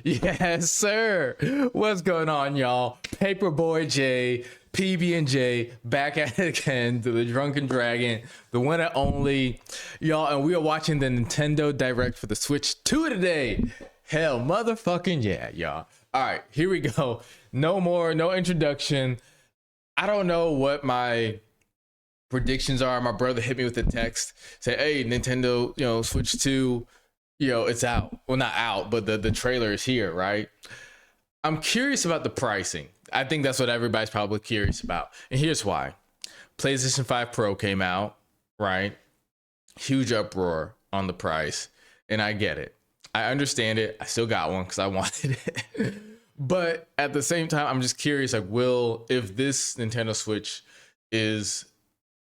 Yes, sir. What's going on, y'all? Paperboy J, PB&J, back at it again to the Drunken Dragon, the one and only, y'all. And we are watching the Nintendo Direct for the Switch 2 today. Hell, motherfucking yeah, y'all. All right, here we go. No introduction. I don't know what my predictions are. My brother hit me with a text, say, "Hey, Nintendo, Switch 2." It's out. Well, not out, but the trailer is here, right? I'm curious about the pricing. I think that's what everybody's probably curious about. And here's why. PlayStation 5 Pro came out, right? Huge uproar on the price. And I get it. I understand it. I still got one because I wanted it. But at the same time, I'm just curious, like, if this Nintendo Switch is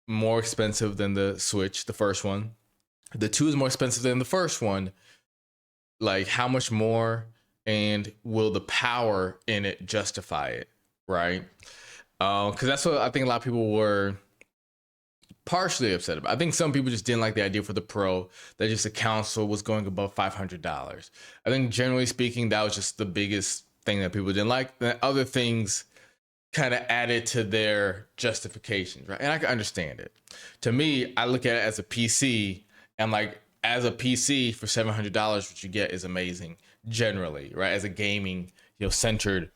more expensive than the Switch, the first one, the 2 is more expensive than the first one, like how much more, and will the power in it justify it, right? Because that's what I think a lot of people were partially upset about. I think some people just didn't like the idea for the Pro that just the console was going above $500. I think generally speaking, that was just the biggest thing that people didn't like. And other things kind of added to their justifications, right? And I can understand it. To me, I look at it as a PC, and like, as a PC for $700, what you get is amazing generally, right? As a gaming, centered,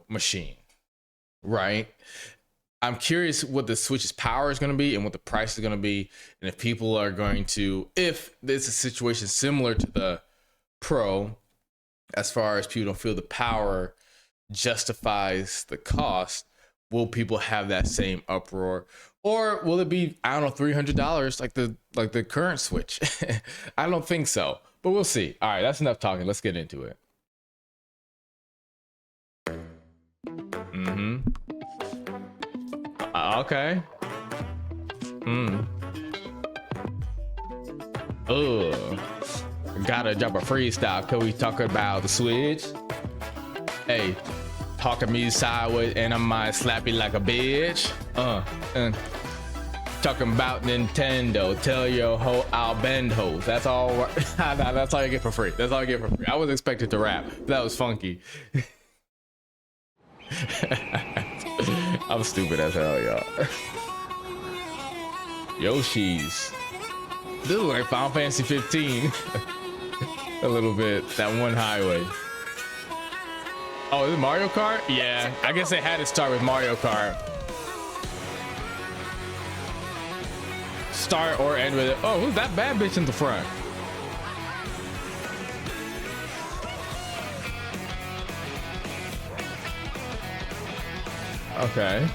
machine, right? I'm curious what the Switch's power is going to be and what the price is going to be. And if people are going to, if there's a situation similar to the Pro, as far as people don't feel the power justifies the cost, will people have that same uproar? Or will it be, I don't know, $300 like the current Switch? I don't think so, but we'll see. All right, that's enough talking. Let's get into it. Okay. Gotta drop a freestyle. Cause we talk about the Switch. Hey, talk to me sideways and I might slap you like a bitch. Talking about Nintendo, tell your hoe I'll bend hoes. That's all. That's all you get for free. That's all you get for free. I was expected to rap. That was funky. I'm stupid as hell, y'all. Yoshi's. This is like Final Fantasy 15. A little bit. That one highway. Oh, is it Mario Kart? Yeah, I guess they had to start with Mario Kart. Start or end with it. Oh, who's that bad bitch in the front? Okay.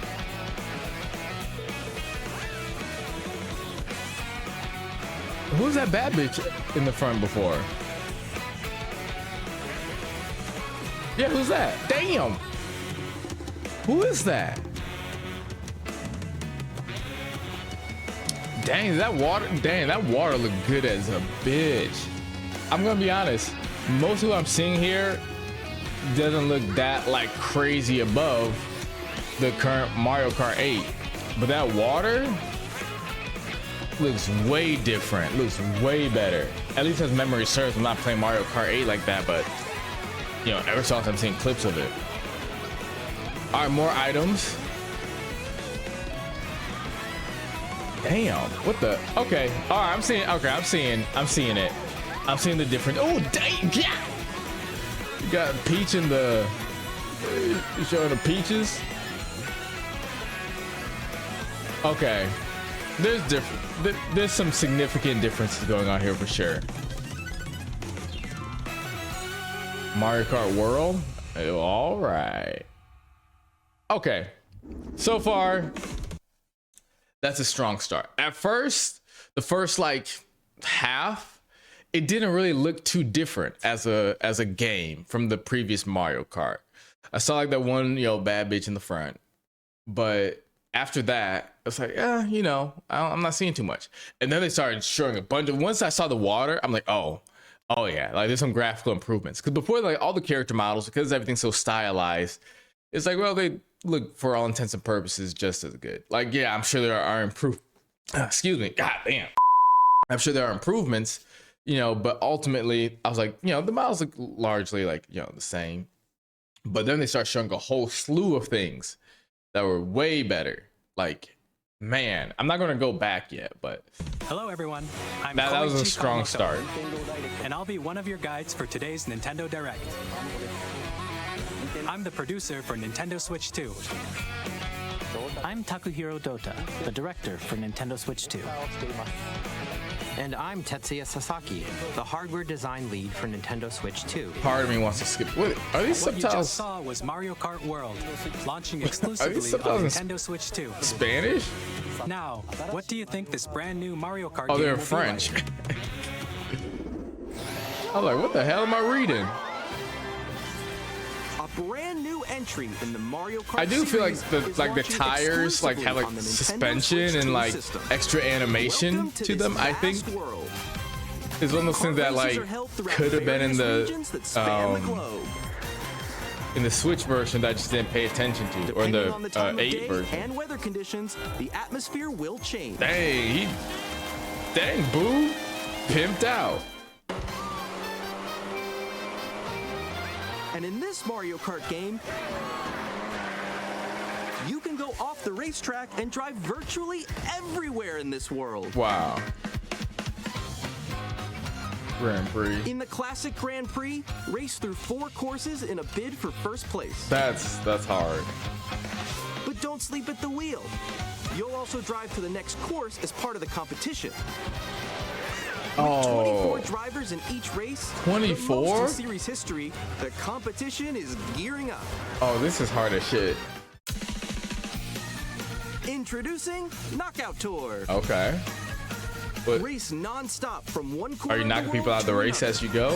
Who's that bad bitch in the front before? Yeah, who's that? Damn. Who is that? Dang, that water looked good as a bitch. I'm gonna be honest, most of what I'm seeing here doesn't look that like crazy above the current Mario Kart 8. But that water looks way different, looks way better. At least as memory serves, I'm not playing Mario Kart 8 like that, but ever since I'm seeing clips of it. All right, more items. Damn, what the? Okay, all right, I'm seeing it. I'm seeing the difference. Oh, dang, yeah. You got Peach in the, you showing the peaches. Okay, there's some significant differences going on here for sure. Mario Kart World. Oh, all right. Okay, so far that's a strong start. At first, the first like half, it didn't really look too different as a game from the previous Mario Kart. I saw like that one bad bitch in the front, but after that it's like I'm not seeing too much. And then they started showing a bunch of, once I saw the water, I'm like, oh yeah, like there's some graphical improvements. Because before, like all the character models, because everything's so stylized, it's like, well, they look for all intents and purposes just as good. Like, yeah, I'm sure there are excuse me, god damn, I'm sure there are improvements you know, but ultimately I was like, you know, the models look largely like, you know, the same. But then they start showing a whole slew of things that were way better. Like, man, I'm not gonna go back yet, but hello everyone. That was a Koichi strong Kawamoto, start. and I'll be one of your guides for today's Nintendo Direct. I'm the producer for Nintendo Switch 2. I'm Takuhiro Dota, the director for Nintendo Switch 2. And I'm Tetsuya Sasaki, the hardware design lead for Nintendo Switch 2. Part of me wants to skip. What are these What you just subtitles? saw was Mario Kart World, launching exclusively on subtitles in Nintendo Switch 2. Spanish? Now, what do you think this brand new Mario Kart Oh, game they're will be French. like? I was like, what the hell am I reading? A brand new entry in the Mario Kart I do feel like series the is like the launching tires like have exclusively like on the Nintendo suspension Switch and 2 like system. extra animation Welcome to this them. I think vast world. is one of those things that Kart races like are held throughout could have been in various regions that span the the globe. in the Switch version that I just didn't pay attention to, or in Depending on the the time of 8 day version. and weather conditions, the atmosphere will change. Dang, dang, boo, pimped out. And in this Mario Kart game, you can go off the racetrack and drive virtually everywhere in this world. Wow. Grand Prix. In the classic Grand Prix, race through 4 courses in a bid for first place. That's hard. But don't sleep at the wheel. You'll also drive to the next course as part of the competition. With 24 Oh, drivers in each race, 24? the most in series history, the competition is gearing up. oh, this is hard as shit. Introducing Knockout Tour. Okay. But Race non-stop from one corner are you of the knocking people world out of the to race another. as you go?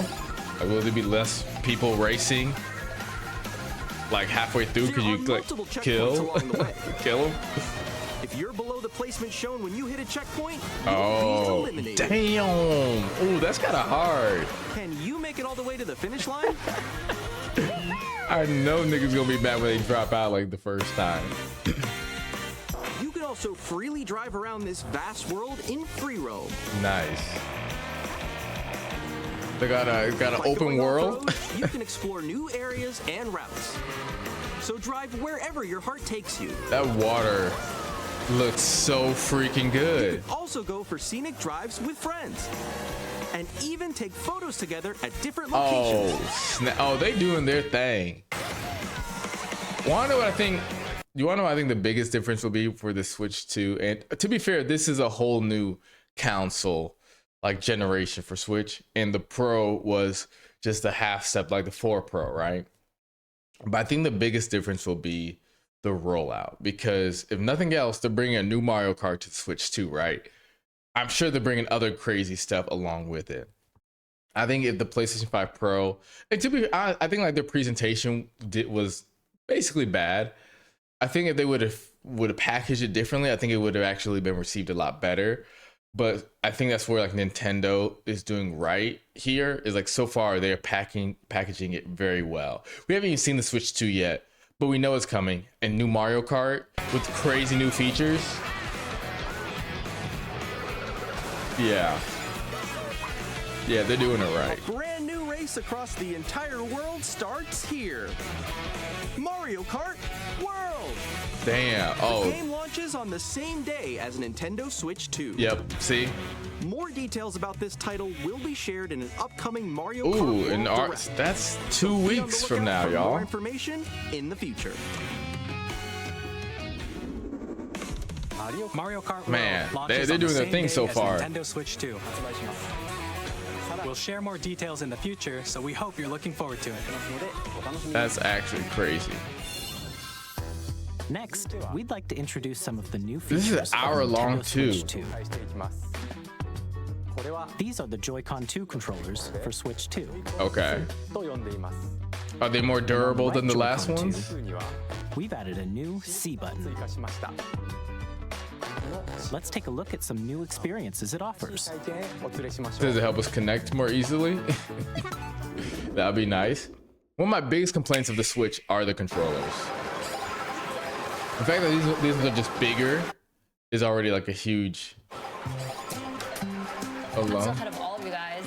Like, will there be less people racing? Like halfway through, There could you are like multiple checkpoints kill, along the way. kill them? If you're below the placement shown when you hit a checkpoint, you'll Oh, be eliminated. damn! Oh, that's kind of hard. Can you make it all the way to the finish line? I know niggas gonna be mad when they drop out like the first time. You can also freely drive around this vast world in free roam. Nice. They got an By open going world. off-road, you can explore new areas and routes. So drive wherever your heart takes you. That water looks so freaking good. Also go for scenic drives with friends. And even take photos together at different Oh, locations. oh, they doing their thing. Wanna know what I think? You wanna know what I think the biggest difference will be for the Switch 2? And to be fair, this is a whole new console, like generation for Switch, and the Pro was just a half step, like the 4 Pro, right? But I think the biggest difference will be the rollout, because if nothing else, they're bringing a new Mario Kart to the Switch 2, right? I'm sure they're bringing other crazy stuff along with it. I think if the PlayStation 5 Pro, and to be honest, I think like their presentation was basically bad. I think if they would have packaged it differently, I think it would have actually been received a lot better. But I think that's where like Nintendo is doing right here, is like so far they're packaging it very well. We haven't even seen the Switch 2 yet, but we know it's coming. And new Mario Kart with crazy new features. Yeah, they're doing it right. A brand new race across the entire world starts here. Mario Kart World. Damn. The Oh, game launches on the same day as Nintendo Switch 2. yep. See. More details about this title will be shared in an upcoming Mario Kart Ooh, World and Direct. that's 2 Be on the weeks from lookout now, for y'all. More information in the future. Mario Kart World Man, launches they're on the doing their same thing day so as far. Nintendo Switch 2. We'll share more details in the future, so we hope you're looking forward to it. That's actually crazy. Next, we'd like to introduce some of the new This features is an hour of long Nintendo Switch too. 2. These are the Joy-Con 2 controllers for Switch 2. Okay. Are they more durable than the last ones? We've added a new C button. Let's take a look at some new experiences it offers. Does it help us connect more easily? That'd be nice. One of my biggest complaints of the Switch are the controllers. The fact that these are just bigger is already like a huge I'm so alone. ahead of all of you guys.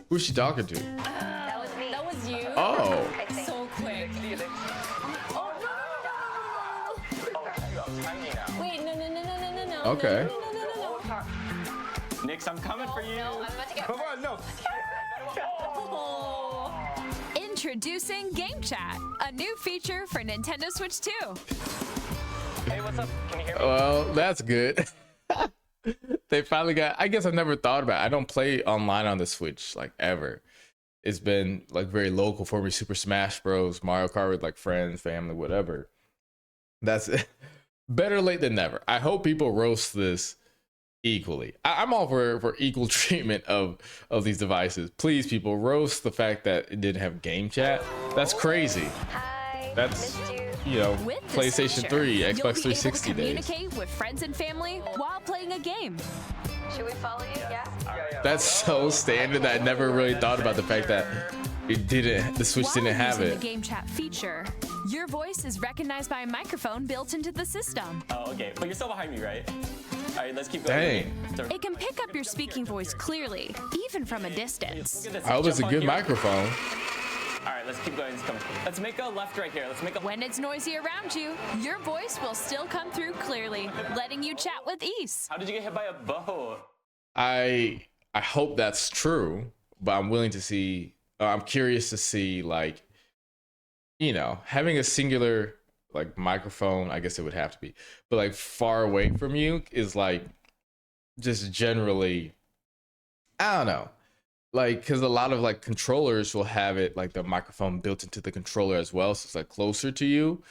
Who's she talking to? That was me. That was you. Oh, I think. So quick. Wait, no. Okay. No. Nix, I'm coming for you. No, I'm about to get. Come on, no. Introducing Game Chat, a new feature for Nintendo Switch 2. Hey, what's up? Can you hear me? well, that's good. They finally got. I guess I've never thought about it. I don't play online on the Switch like ever. It's been like very local for me. Super Smash Bros, Mario Kart with like friends, family, whatever. That's it. Better late than never. I hope people roast this equally. I'm all for equal treatment of these devices. Please, people, roast the fact that it didn't have game chat. That's crazy. Hi. That's Missed you. you know, With this PlayStation feature, 3, you'll Xbox be able to 360 days. communicate with friends and family while playing a game. Should we follow you? Yeah. That's so standard that I never really thought about the fact that it didn't. The Switch While didn't have using it. the Game Chat feature, your voice is recognized by a microphone built into the system. Oh, okay. But you're still behind me, right? All right, let's keep going. Dang. It can pick up your speaking voice clearly, even from a distance. Look at this. I hope it's a Jump on good here. microphone. All right, let's keep going. Let's make a left right here. Let's make a. When it's noisy around you, your voice will still come through clearly, letting you chat with ease. How did you get hit by a bow? I hope that's true, but I'm willing to see. I'm curious to see, like, you know, having a singular like microphone. I guess it would have to be, but like far away from you is like just generally. I don't know. Like, because a lot of like controllers will have it like the microphone built into the controller as well, so it's like closer to you.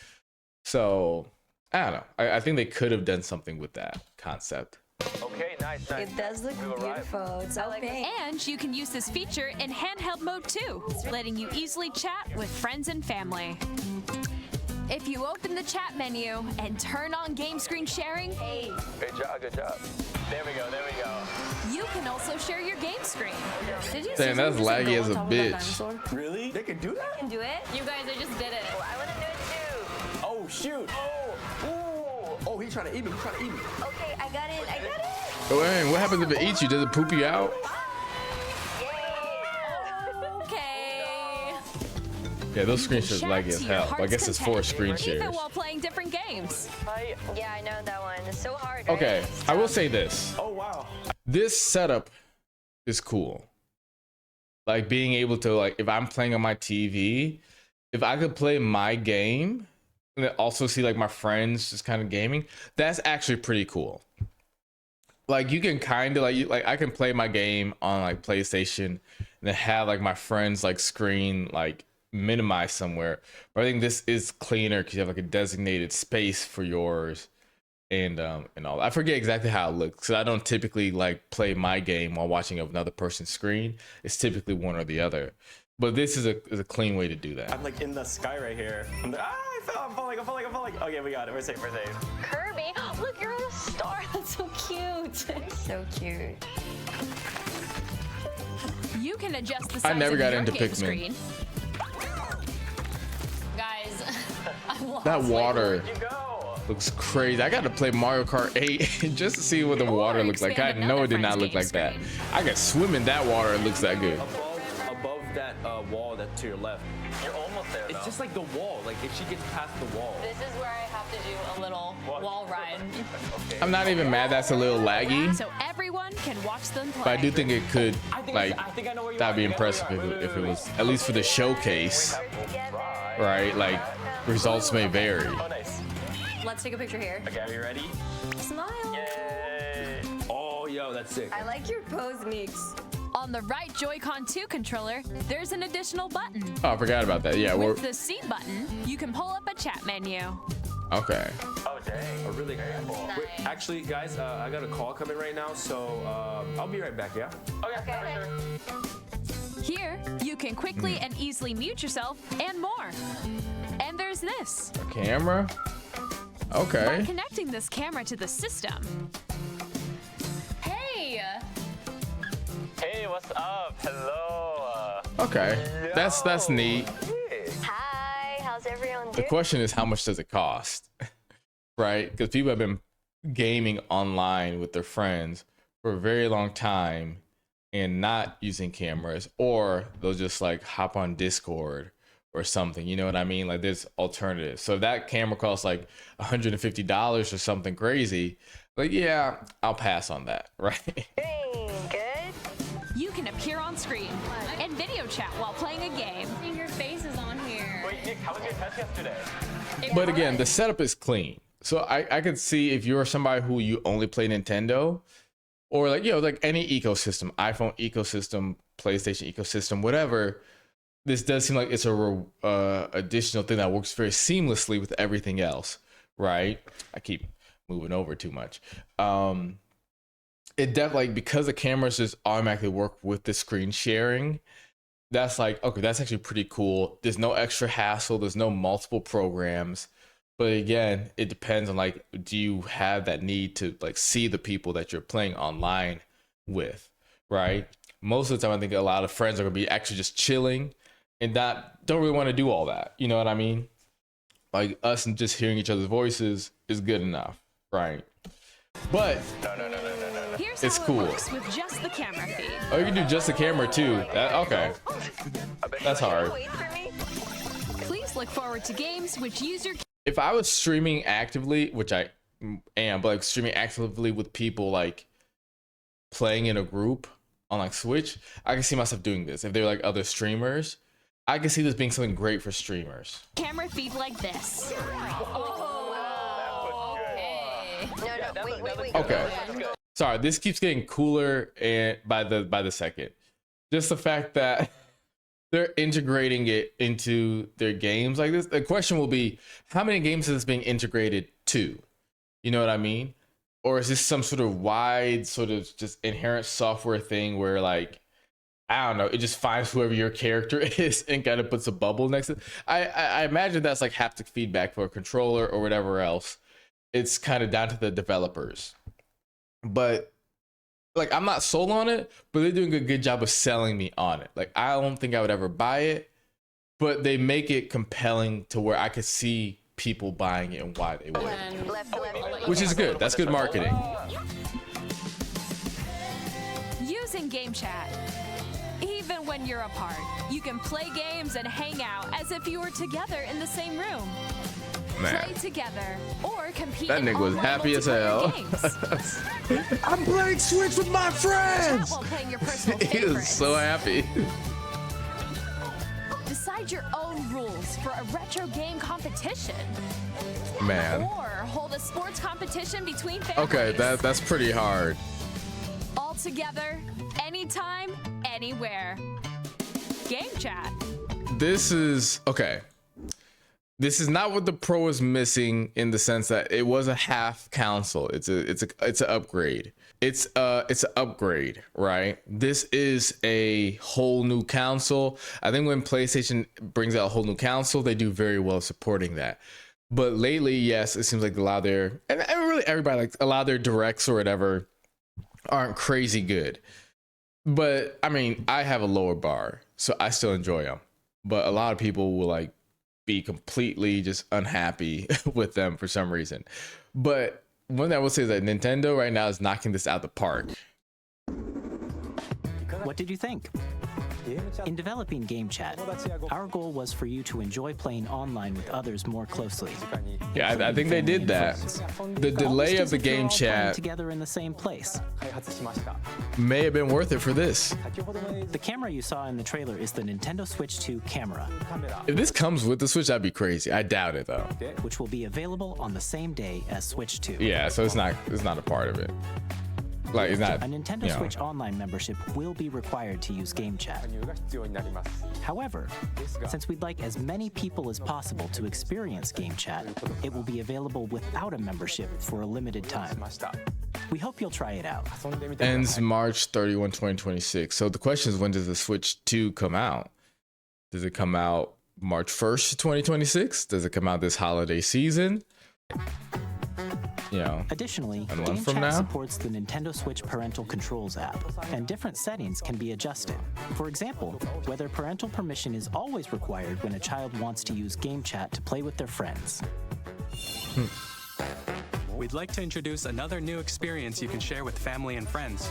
So I don't know. I think they could have done something with that concept. Okay, nice. It does look beautiful. It's so pink. And you can use this feature in handheld mode too, letting you easily chat with friends and family. If you open the chat menu and turn on game screen sharing, Good job. Good job. There we go. There we go. you can also share your game screen. Did you Damn, that's laggy as a bitch. Really? They can do that? can do it? You guys, I just did it. I want to do it too. Oh shoot. Oh, he's trying to eat me. He's trying to eat me. Okay, I got it. I got it. Oh, man, what happens if it eats you? Does it poop you out? Okay. Yeah, those screen shares Chat laggy as to your hell. I heart's guess it's content, 4 screen even shares. while playing different games. Yeah, I know that one. It's so hard. Okay, right? I will say this. Oh wow. This setup is cool. Like being able to, like, if I'm playing on my TV, if I could play my game and then also see like my friends just kind of gaming, that's actually pretty cool. Like you can kind of like I can play my game on like PlayStation and then have like my friends like screen like minimized somewhere. But I think this is cleaner because you have like a designated space for yours and all. I forget exactly how it looks because I don't typically like play my game while watching another person's screen. It's typically one or the other. But this is a clean way to do that. I'm like in the sky right here. I'm like, I fell. I'm falling. Okay, we got it. We're safe. Kirby, look, you're a star. That's so cute. So cute. You can adjust the I size never of got your into game Pikmin. screen. Guys, I'm lost. That water You go. looks crazy. I got to play Mario Kart 8 just to see what the water looks like. I expand know another it did not friend's look game like that. screen. I can swim in that water. It looks that good. Above that wall that's to your left. You're almost there. It's just like the wall. Like if she gets past the wall. This is where I have to do a little wall ride. I'm not even mad that's a little laggy, So everyone can watch them play. but I do think it could, like, I think I know where you that'd are. be I think I know impressive where you are. if it was, at least for the showcase, right? Like, results may vary. Oh, nice. Let's take a picture here. Okay, are you ready? Smile. Yay. Oh, yo, that's sick. I like your pose, Mix. On the right Joy-Con 2 controller, there's an additional button. Oh, I forgot about that. Yeah, we're, With the C button, you can pull up a chat menu. okay. Oh, dang. A really cool. Wait, actually, guys, I got a call coming right now, so I'll be right back. Yeah. Okay, for sure. Here, you can quickly and easily mute yourself and more. And there's this. A camera? By Okay. connecting this camera to the system, Hey. Hey, what's up? Hello. Okay. That's neat. Hi, how's everyone The doing? question is, how much does it cost? Right? Because people have been gaming online with their friends for a very long time. and not using cameras, or they'll just like hop on Discord or something. You know what I mean? Like there's alternatives. So if that camera costs like $150 or something crazy, like, yeah, I'll pass on that, right? Good. You can appear on screen and video chat while playing a game. Your face is on here. Wait, Nick, how was your test yesterday? But again, the setup is clean. So I could see if you're somebody who you only play Nintendo, or like, you know, like any ecosystem, iPhone ecosystem, PlayStation ecosystem, whatever, this does seem like it's a additional thing that works very seamlessly with everything else, right? I keep moving over too much. It definitely, like, because the cameras just automatically work with the screen sharing, that's like, okay, that's actually pretty cool. There's no extra hassle. There's no multiple programs. But again, it depends on like, do you have that need to like see the people that you're playing online with, right? Most of the time, I think a lot of friends are gonna be actually just chilling and don't really want to do all that. You know what I mean? Like us and just hearing each other's voices is good enough, right? But Here's it's how cool. It works with just the camera feed. Oh, you can do just the camera too. Okay, that's hard. Wait for me. Please look forward to games which use your If I was streaming actively, which I am, but like streaming actively with people like playing in a group on like Switch, I can see myself doing this. If they're like other streamers, I can see this being something great for streamers. camera feed like this. Wait. Okay. Sorry, this keeps getting cooler and by the second. Just the fact that they're integrating it into their games like this. The question will be, how many games is this being integrated to? You know what I mean? Or is this some sort of wide, sort of just inherent software thing where like, I don't know, it just finds whoever your character is and kind of puts a bubble next to it. I imagine that's like haptic feedback for a controller or whatever else. It's kind of down to the developers. But like, I'm not sold on it, but they're doing a good job of selling me on it. Like, I don't think I would ever buy it, but they make it compelling to where I could see people buying it and why they would. Which is good. That's good marketing. Using Game Chat. Even when you're apart, you can play games and hang out as if you were together in the same room. Man, Play together or compete. that in nigga was online happy as multiplayer hell. games. I'm playing Switch with my Chat friends. while playing your personal He was favorites. so happy. Decide your own rules for a retro game competition. Man. Or hold a sports competition between families. Okay, that's pretty hard. All together, anytime, anywhere. Game Chat. This is okay. This is not what the Pro is missing in the sense that it was a half console. It's an upgrade. It's an upgrade, right? This is a whole new console. I think when PlayStation brings out a whole new console, they do very well supporting that. But lately, yes, it seems like a lot of their, and really everybody, like a lot of their directs or whatever aren't crazy good. But I mean, I have a lower bar, so I still enjoy them. But a lot of people will like be completely just unhappy with them for some reason. But one thing I will say is that Nintendo right now is knocking this out the park. What did you think? In developing Game Chat, our goal was for you to enjoy playing online with others more closely. Yeah, I think they did that. The delay of the Game Chat together in the same place. may have been worth it for this. The camera you saw in the trailer is the Nintendo Switch 2 camera, If this comes with the Switch, that'd be crazy. I doubt it though. which will be available on the same day as Switch 2. Yeah, so it's not a part of it. Like it's not. A Nintendo you know. Switch Online membership will be required to use Game Chat. However, since we'd like as many people as possible to experience Game Chat, it will be available without a membership for a limited time. We hope you'll try it out. Ends March 31, 2026. So the question is, when does the Switch 2 come out? Does it come out March 1st, 2026? Does it come out this holiday season? You know, Additionally, a month Game from Chat now? supports the Nintendo Switch Parental Controls app, and different settings can be adjusted. For example, whether parental permission is always required when a child wants to use Game Chat to play with their friends. We'd like to introduce another new experience you can share with family and friends.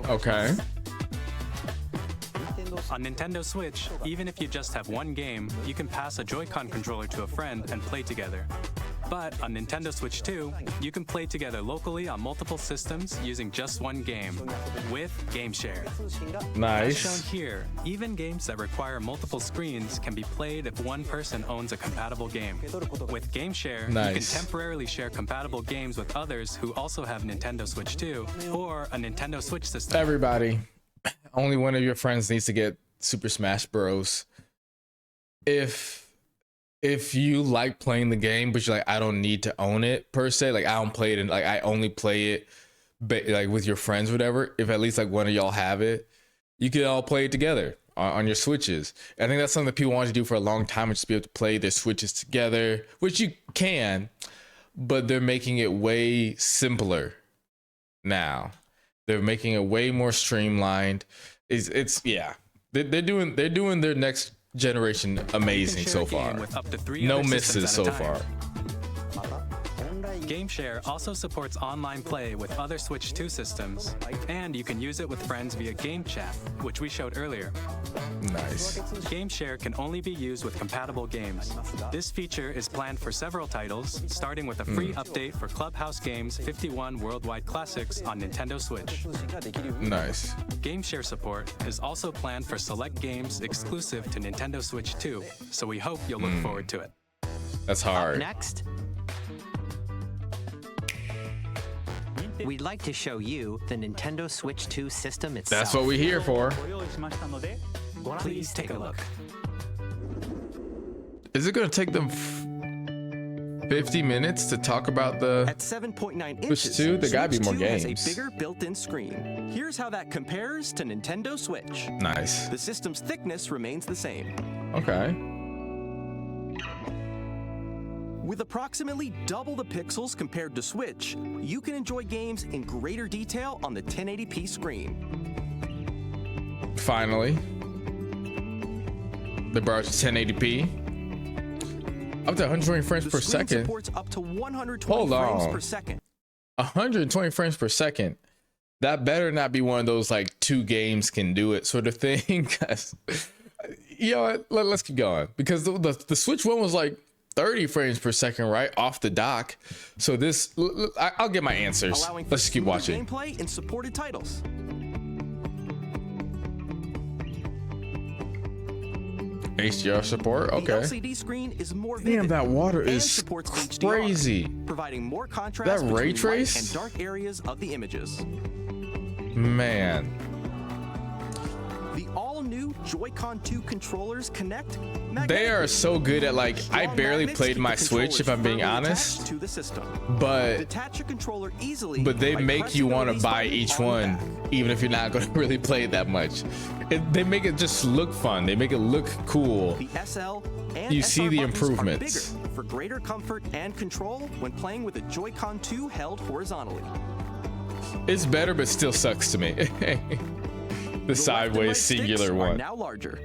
Okay. On Nintendo Switch, even if you just have one game, you can pass a Joy-Con controller to a friend and play together. But on Nintendo Switch 2, you can play together locally on multiple systems using just one game with GameShare. As Nice. shown here, even games that require multiple screens can be played if one person owns a compatible game. With GameShare, you can Nice. temporarily share compatible games with others who also have Nintendo Switch 2 or a Nintendo Switch system. Everybody, only one of your friends needs to get Super Smash Bros. If you like playing the game, but you're like, I don't need to own it per se. Like I don't play it, and like I only play it, like with your friends, or whatever. If at least like one of y'all have it, you can all play it together on your Switches. I think that's something that people wanted to do for a long time, is just be able to play their Switches together, which you can, but they're making it way simpler now. They're making it way more streamlined. It's yeah. They're doing their next generation amazing so far. With up to 3 No other misses systems so at a time. far. GameShare also supports online play with other Switch 2 systems, and you can use it with friends via Game Chat, which we showed earlier. Nice. GameShare can only be used with compatible games. This feature is planned for several titles, starting with a free update for Clubhouse Games 51 Worldwide Classics on Nintendo Switch. Nice. GameShare support is also planned for select games exclusive to Nintendo Switch 2, so we hope you'll look forward to it. That's hard. Next, we'd like to show you the Nintendo Switch 2 system itself. That's what we're here for. Please take a look. Is it gonna take them 50 minutes to talk about the At 7.9 Switch inches, 2? There gotta be Switch more 2 has games. a bigger built-in screen. Here's how that compares to Nintendo Switch. Nice. The system's thickness remains the same. Okay. With approximately double the pixels compared to Switch, you can enjoy games in greater detail on the 1080p screen. Finally. They brought it to 1080p. Up to 120 frames The per screen second. supports up to 120 Hold frames on. per second. 120 frames per second. That better not be one of those like 2 games can do it sort of thing. 'Cause, you know what? Let's keep going, because the Switch one was like 30 frames per second, right off the dock. So this, I'll get my answers. Allowing for Let's just keep smoother watching. gameplay in supported titles. HDR support. The Okay. LCD screen is more Damn, vivid that water and is supports HDR, crazy. providing more contrast That ray between light trace? and dark areas of the images. Man. The all-new Joy-Con 2 controllers connect They are so good at like, I Strong barely magnets played keep my the Switch if I'm being controllers honest, firmly attached to the system. but Detach your controller easily they by make you pressing the want to release buy button each on the one, back. even if you're not going to really play it that much. They make it just look fun. They make it look cool. The SL and You SR see the buttons improvements. are bigger for greater comfort and control when playing with a Joy-Con 2 held horizontally. It's better, but still sucks to me. The The left and sideways right sticks singular are one. now larger.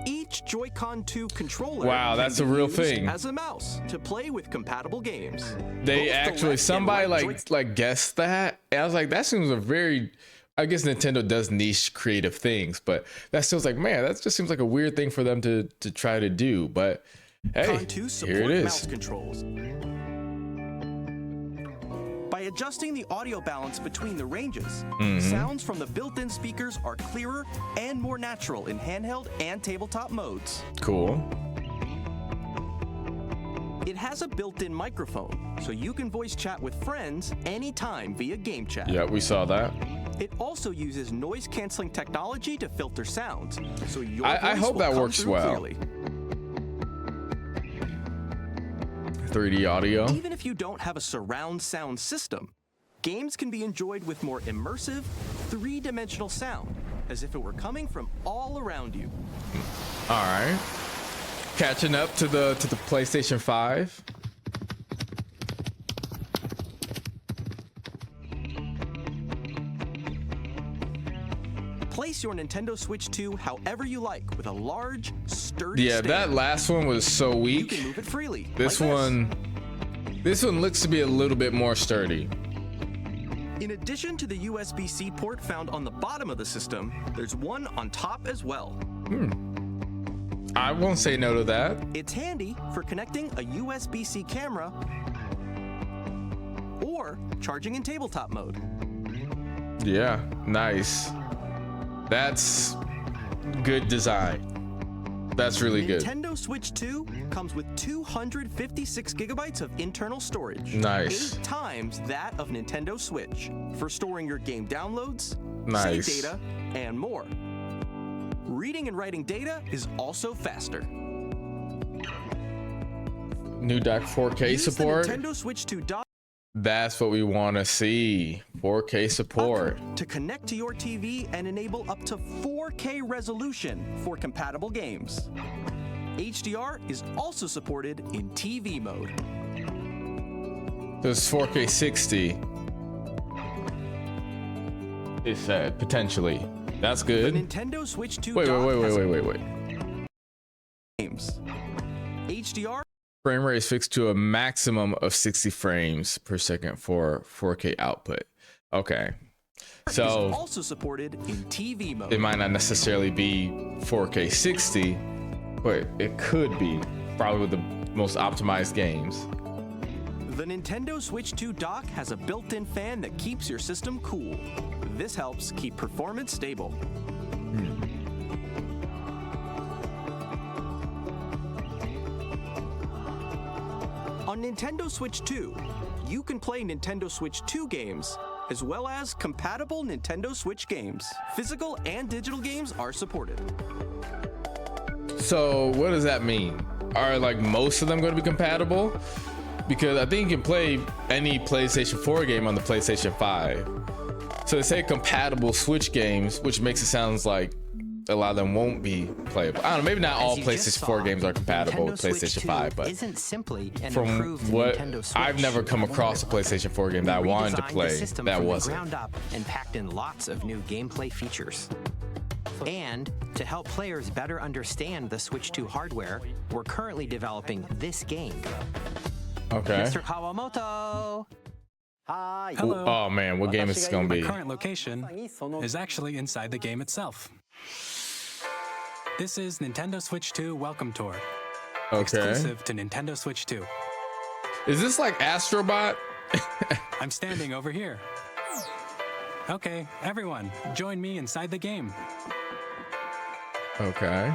Each Joy-Con 2 controller Wow, can that's be a real used thing. as a mouse to play with compatible games. They Both the actually, left and somebody right like guessed that. And I was like, that seems a very, I guess Nintendo does niche creative things, but that still like, man, that just seems like a weird thing for them to try to do. But hey, Joy-Con 2 here support it mouse is. controls. By adjusting the audio balance between the ranges, Mm-hmm. sounds from the built-in speakers are clearer and more natural in handheld and tabletop modes. Cool. It has a built-in microphone, so you can voice chat with friends anytime via Game Chat. Yeah, we saw that. It also uses noise-canceling technology to filter sounds, so your I voice hope will that come works through well. clearly. 3D audio. Even if you don't have a surround sound system, games can be enjoyed with more immersive, three-dimensional sound, as if it were coming from all around you. All right. Catching up to the PlayStation 5. Place your Nintendo Switch 2 however you like with a large, sturdy Yeah, stand. that last one was so You weak. can move it freely. This like one looks to be a little bit more sturdy. In addition to the USB-C port found on the bottom of the system, there's one on top as well. I won't say no to that. It's handy for connecting a USB-C camera or charging in tabletop mode. Yeah, nice. That's good design. That's really good. Nintendo Switch 2 comes with 256 gigabytes of internal storage. Nice. 8 times that of Nintendo Switch for storing your game downloads, Nice. save data, and more. Reading and writing data is also faster. New dock 4K Use support. the Nintendo Switch 2 dock That's what we want to see. 4K support. to connect to your TV and enable up to 4K resolution for compatible games. HDR is also supported in TV mode. There's 4K 60. It said potentially. That's The good. Nintendo Switch 2 Wait. dock has Wait. games. HDR Frame rate is fixed to a maximum of 60 frames per second for 4K output. Okay. is So also supported in TV mode. it might not necessarily be 4K 60, but it could be, probably with the most optimized games. The Nintendo Switch 2 dock has a built-in fan that keeps your system cool. This helps keep performance stable. On Nintendo Switch 2, you can play Nintendo Switch 2 games, as well as compatible Nintendo Switch games. Physical and digital games are supported. So what does that mean? Are like most of them going to be compatible? Because I think you can play any PlayStation 4 game on the PlayStation 5. So they say compatible Switch games, which makes it sound like a lot of them won't be playable. I don't know, maybe not all As you just PlayStation 4 saw, games are compatible with Nintendo Switch PlayStation 2 5, but isn't simply an from improved what Nintendo Switch. I've never come across a PlayStation 4 game that I wanted to Redesigned the play system that from the wasn't. ground up and packed in lots of new gameplay features. And to help players better understand the Switch 2 hardware, we're currently developing this game. Okay. Mr. Kawamoto! Hello. Oh man, what game is this gonna My be? current location is actually inside the game itself. This is Nintendo Switch 2 Welcome Tour, Okay. exclusive to Nintendo Switch 2. Is this like Astrobot? I'm standing over here. Okay, everyone, join me inside the game. Okay.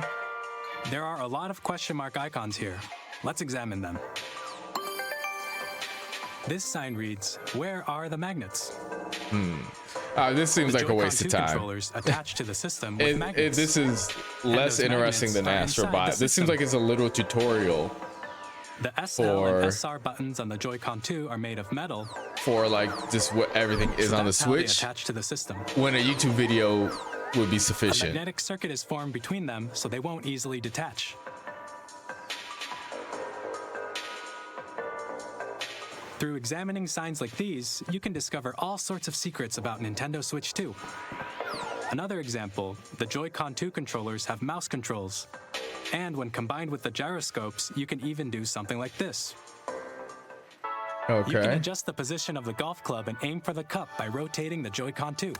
There are a lot of question mark icons here. Let's examine them. This sign reads, "Where are the magnets?" This seems The like a Joy-Con waste of 2 time. controllers attached to the system with magnets. This is less those interesting than magnets are inside Astrobot. the This seems system. like it's a little tutorial The SL for- and SR buttons on the Joy-Con 2 are made of metal, for like just what everything is so on the that's how they Switch, attach to the system. when a YouTube video would be A sufficient. magnetic circuit is formed between them, so they won't easily detach. Through examining signs like these, you can discover all sorts of secrets about Nintendo Switch 2. Another example, the Joy-Con 2 controllers have mouse controls. And when combined with the gyroscopes, you can even do something like this. You can Okay. adjust the position of the golf club and aim for the cup by rotating the Joy-Con 2.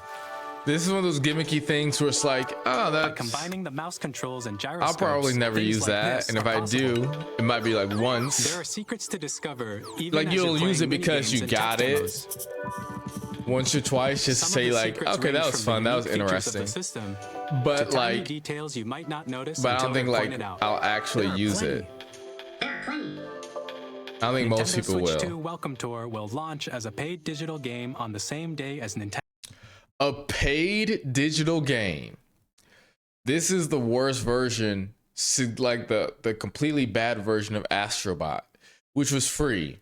This is one of those gimmicky things where it's like, oh, By that's. combining the mouse controls and I'll gyroscopes, probably never things use like that, this and if are I possible. do, it might be like once. There are secrets to discover, even Like as you'll you're use it playing because you minigames and got text it demos. once or twice, just to Some of say the like, secrets okay, that range was from fun, the that was unique features of the interesting. system But to tiny like, details you might not notice but I until don't think they're like pointed out. I'll actually There are use plenty. it. I don't think most Nintendo people Switch will. 2 Welcome Tour will launch as a paid digital game on the same day as Nintendo. A paid digital game. This is the worst version, like the completely bad version of Astrobot, which was free.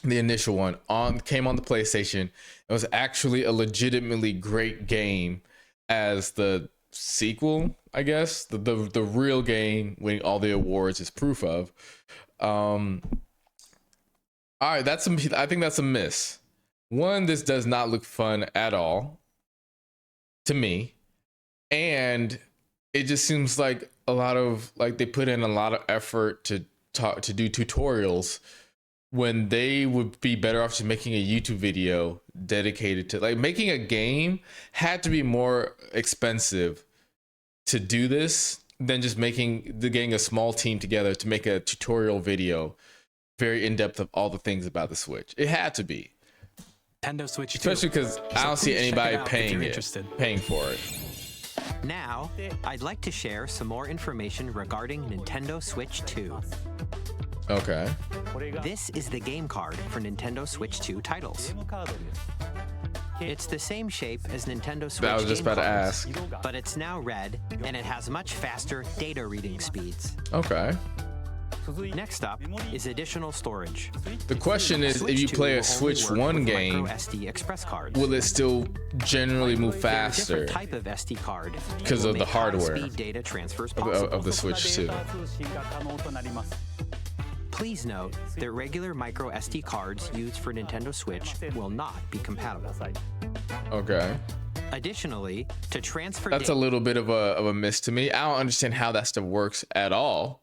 The initial one came on the PlayStation. It was actually a legitimately great game as the sequel, I guess. The real game winning all the awards is proof of. All right, I think that's a miss. One, this does not look fun at all to me, and it just seems like a lot of like they put in a lot of effort to do tutorials when they would be better off just making a YouTube video dedicated to, like, making a game had to be more expensive to do this than just getting a small team together to make a tutorial video very in-depth of all the things about the Switch. It had to be. Nintendo Switch 2. Especially because I don't see anybody paying for it. Now, I'd like to share some more information regarding Nintendo Switch 2. Okay. This is the game card for Nintendo Switch 2 titles. It's the same shape as Nintendo Switch I was just game about to cards, ask. but it's now red, and it has much faster data reading speeds. Okay. Next up is additional storage. The question is, if you play a Switch 1 game, SD Express cards. will it still generally move faster Different type of SD card because of the hardware high-speed data transfers possible. of the Switch 2? Please note that regular micro SD cards used for Nintendo Switch will not be compatible. Okay. Additionally, to transfer That's a little bit of a miss to me. I don't understand how that stuff works at all.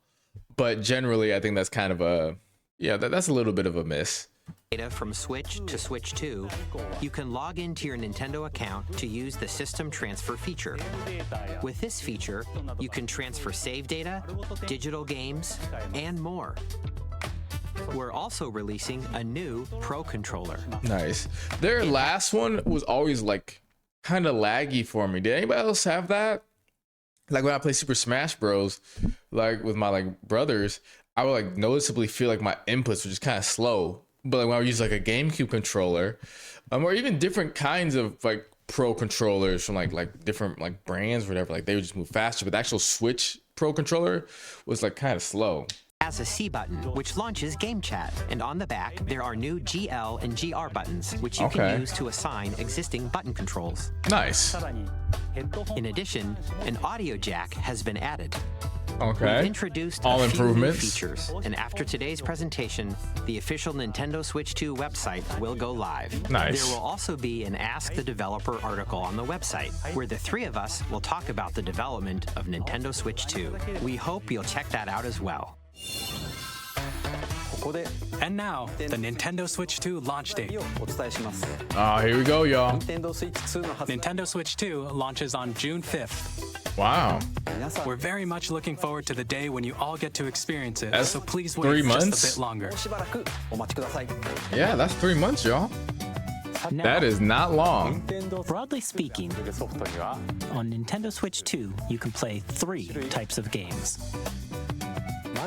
But generally, I think that's kind of that's a little bit of a miss. Data from Switch to Switch 2, you can log into your Nintendo account to use the System Transfer feature. With this feature, you can transfer save data, digital games, and more. We're also releasing a new Pro Controller. Nice. Their last one was always like kind of laggy for me. Did anybody else have that? Like when I play Super Smash Bros, like with my like brothers, I would like noticeably feel like my inputs were just kind of slow. But like when I would use like a GameCube controller, or even different kinds of like Pro controllers from like different like brands, or whatever, like they would just move faster. But the actual Switch Pro controller was like kind of slow. Has a C button, which launches Game Chat, and on the back there are new GL and GR buttons, which you can use to assign existing button controls. Nice. In addition, an audio jack has been added. Okay. We've introduced all a few improvements. New features, and after today's presentation, the official Nintendo Switch 2 website will go live. Nice. There will also be an Ask the Developer article on the website, where the three of us will talk about the development of Nintendo Switch 2. We hope you'll check that out as well. And now, the Nintendo Switch 2 launch date. Oh, here we go, y'all. Nintendo Switch 2 launches on June 5th. Wow. We're very much looking forward to the day when you all get to experience it, That's so please 3 wait months? just a bit longer. Yeah, that's 3 months, y'all. Now, That is not long. broadly speaking, on Nintendo Switch 2, you can play 3 types of games.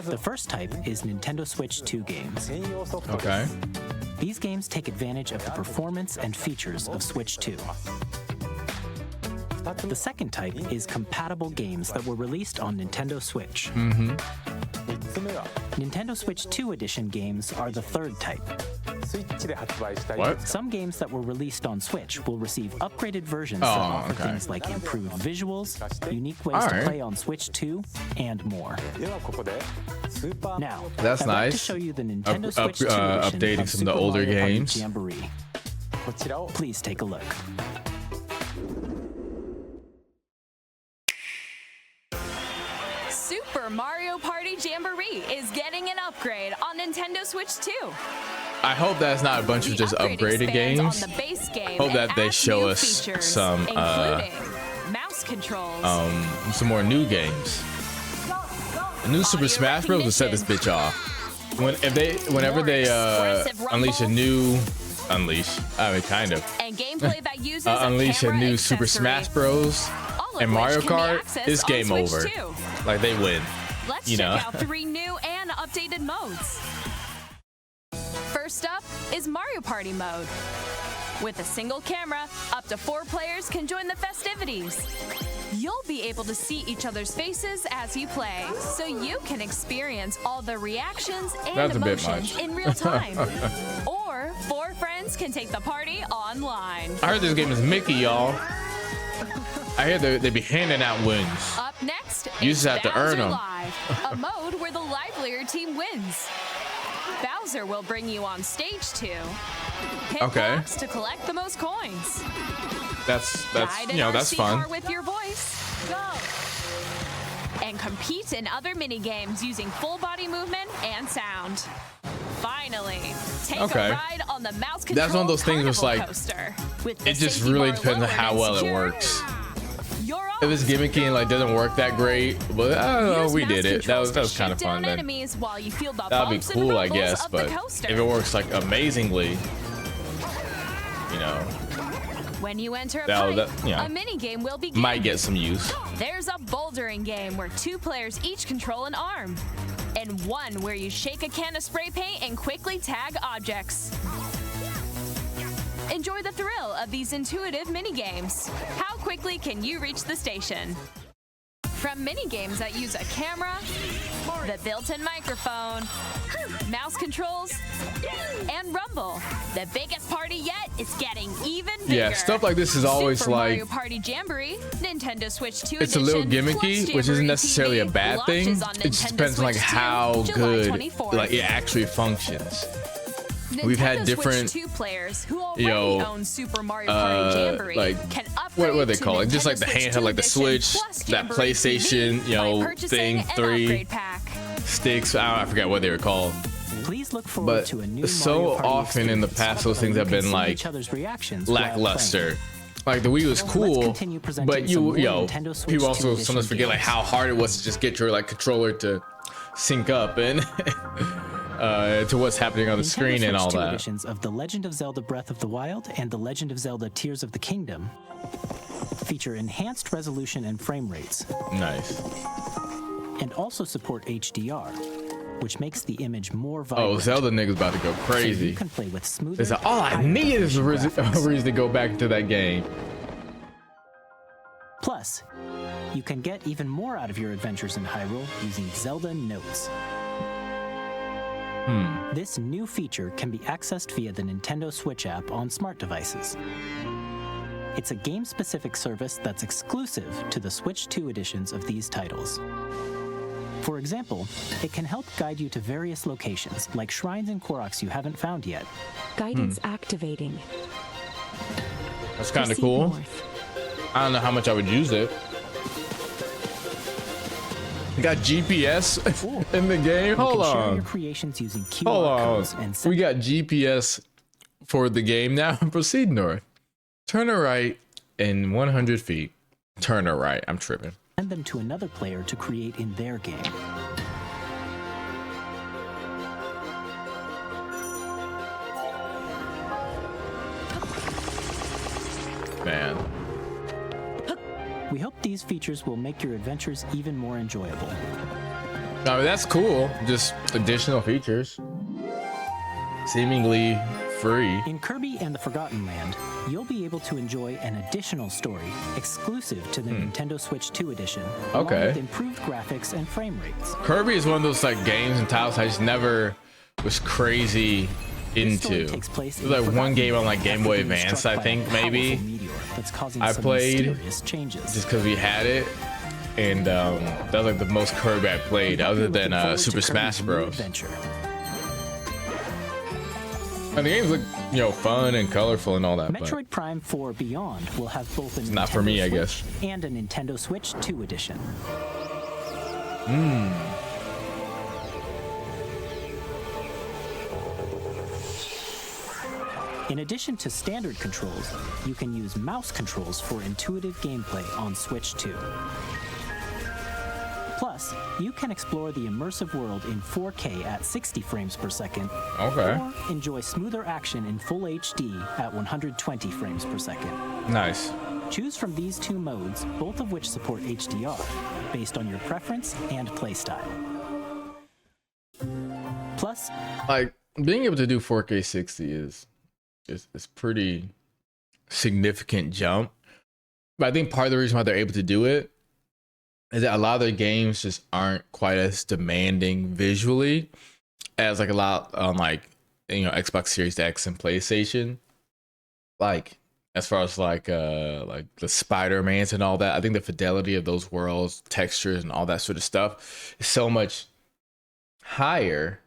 The first type is Nintendo Switch 2 games. Okay. These games take advantage of the performance and features of Switch 2. The second type is compatible games that were released on Nintendo Switch. Nintendo Switch 2 Edition games are the third type. What? Some games that were released on Switch will receive upgraded versions that offer okay. things like improved visuals, unique ways to play on Switch 2, and more. Now, That's I'd like to nice. show you the Nintendo Switch 2 edition updating of some of the Super older Mario Party games. Jamboree. Please take a look. Super Mario Party Jamboree is getting an upgrade on Nintendo Switch 2. I hope that's not a bunch of just upgrade upgraded expands games. on the base game Hope and that they adds show new us features, some including mouse controls, some more new games. A new Super Smash Bros. Will set this bitch off. Whenever they unleash a new kind of and gameplay that uses unleash a new Super Smash Bros. And Mario Kart, it's game over. Like they win. Let's you know. check out 3 new and updated modes. First up is Mario Party mode. With a single camera, up to 4 players can join the festivities. You'll be able to see each other's faces as you play, so you can experience all the reactions and That's a bit emotions much. in real time. Or 4 friends can take the party online. I heard this game is Mickey, y'all. I hear they be handing out wins. Up next, You is just have to earn Bowser 'em. Live, a mode where the livelier team wins. Bowser will bring you on stage 2. Hit Okay. blocks to collect the most coins. That's Guide an that's RC fun. car with your voice. Go. And compete in other mini games using full body movement and sound. Finally, take Okay. a ride on the mouse control That's one of those things that's carnival like, coaster. With the it just safety really bar depends on lowered how and well it secure. works. You're If it's gimmicky and like doesn't work that great, but I don't know, Use we mouse did it. That controls was to kind of shoot down fun. Then enemies while you feel the that'd be bumps and cool, I rumbles guess. of the But coaster. if it works like amazingly, you know, When you enter a That- pipe, that- yeah. a mini game will begin. might get some use. There's a bouldering game where 2 players each control an arm, and one where you shake a can of spray paint and quickly tag objects. Enjoy the thrill of these intuitive mini games. How quickly can you reach the station? From mini games that use a camera, the built-in microphone, mouse controls, and rumble, the biggest party yet is getting even bigger. Yeah, stuff like this is always Super like, Mario Party Jamboree, Nintendo Switch 2 it's a little edition, gimmicky, plus which isn't Jamboree necessarily a TV, bad thing. launches on It just Nintendo depends on like Switch 2, how July good 24th. like it actually functions. We've Nintendo had different, Switch 2 players who already you know, own Super Mario Party Jamboree like can upgrade what do they to call it? Just like Nintendo the Switch handheld, 2 like the edition Switch, plus that Jamboree PlayStation, TV you know, by purchasing thing, an 3 upgrade pack. sticks. I forget what they were called. Please look forward But to a new so Mario Party often in the experience, past, those where things you have can been see like each other's reactions while lackluster. Like the Wii was So let's cool, continue presenting but some you, more yo, Nintendo Switch people 2 also edition sometimes forget like games. how hard it was to just get your like controller to sync up and to what's happening on the Nintendo screen and Switch all 2 that. editions of The Legend of Zelda Breath of the Wild and The Legend of Zelda Tears of the Kingdom feature enhanced resolution and frame rates, Nice. and also support HDR, which makes the image more vibrant. Oh, Zelda niggas about to go So you crazy. can play with smoother, It's like, all I higher need is a definition graphics. reason to go back to that game. Plus, you can get even more out of your adventures in Hyrule using Zelda Notes. This new feature can be accessed via the Nintendo Switch app on smart devices. It's a game-specific service that's exclusive to the Switch 2 editions of these titles. For example, it can help guide you to various locations, like shrines and Koroks you haven't found yet. Guidance activating. That's kind of Proceed cool. north. I don't know how much I would use it. We got GPS in the game. You Hold can share on. your creations using QR Hold codes on. and We send got GPS for the game now. Proceed north. Turn a right in 100 feet. Turn a right. I'm tripping. them to another player to create in their game. Man. We hope these features will make your adventures even more enjoyable. I mean, that's cool. Just additional features. Seemingly free. In Kirby and the Forgotten Land, you'll be able to enjoy an additional story exclusive to the Nintendo Switch 2 edition, along Okay. with improved graphics and frame rates. Kirby is one of those like games and titles I just never was crazy into. Takes place There's like in one Forgotten game on like Land Game after Boy being Advance, struck I by a think maybe. powerful meteor that's causing I some played mysterious changes. just because we had it, and that was like the most Kirby I played, other than Super Smash Bros. Adventure. And the games look, you know, fun and colorful and all that. Metroid Prime 4 Beyond will have both a Nintendo not for me, I Switch guess. and a Nintendo Switch 2 edition. In addition to standard controls, you can use mouse controls for intuitive gameplay on Switch 2. Plus, you can explore the immersive world in 4K at 60 frames per second, Okay. or enjoy smoother action in Full HD at 120 frames per second. Nice. Choose from these two modes, both of which support HDR, based on your preference and playstyle. Plus, Like being able to do 4K 60 is pretty significant jump. But I think part of the reason why they're able to do it is that a lot of their games just aren't quite as demanding visually as like a lot on like, you know, Xbox Series X and PlayStation. Like as far as like the Spider-Mans and all that, I think the fidelity of those worlds, textures and all that sort of stuff is so much higher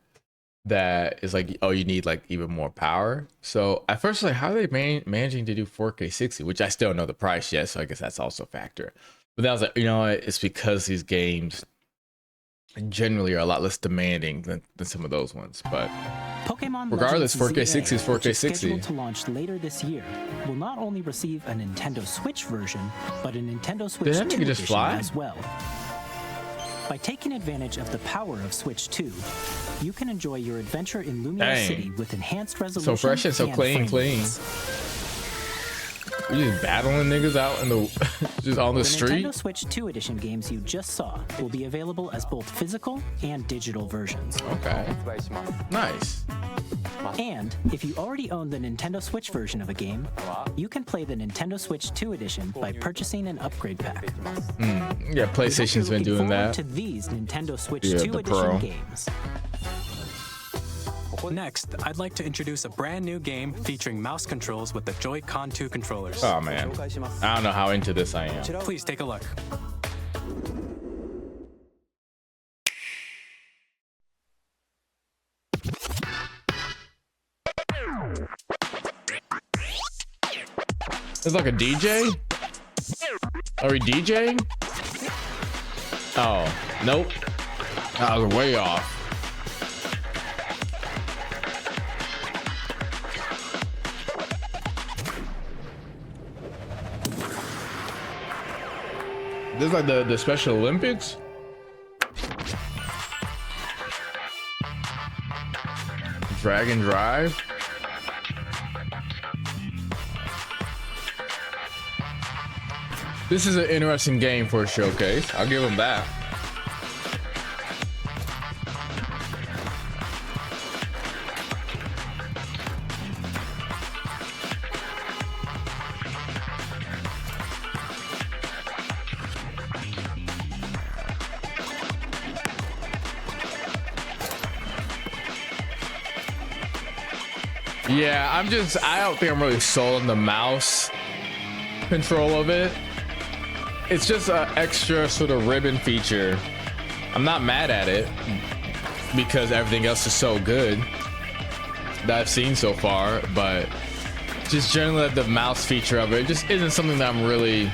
that is like, oh, you need like even more power. So at first, like, how are they managing to do 4K 60, which I still don't know the price yet, so I guess that's also a factor. But then I was like, you know what, it's because these games generally are a lot less demanding than some of those ones. But Pokemon Regardless, Legends 4K60 is ZA, which is 4K60. scheduled to launch later this year, will not only receive a Nintendo Switch version, but a Nintendo Switch that 2 nigga just edition fly? as well. By taking advantage of the power of Switch 2, you can enjoy your adventure in Lumia Dang. City with enhanced resolution. So fresh and so clean. We just battling niggas out in the just on the street. Nintendo Switch 2 edition games you just saw will be available as both physical and digital versions. Okay. Nice. And if you already own the Nintendo Switch version of a game, you can play the Nintendo Switch 2 edition by purchasing an upgrade pack. Yeah, PlayStation's been doing that. To these Nintendo Switch Yeah, 2 the edition Pro. games. Next, I'd like to introduce a brand new game featuring mouse controls with the Joy-Con 2 controllers. Oh man, I don't know how into this I am. Please take a look. It's like a DJ? Are we DJing? Oh, nope. I was way off. This is like the Special Olympics? Dragon Drive? This is an interesting game for a showcase. I'll give them that. Yeah, I don't think I'm really sold on the mouse control of it. It's just an extra sort of ribbon feature. I'm not mad at it because everything else is so good that I've seen so far, but just generally the mouse feature of it just isn't something that I'm really.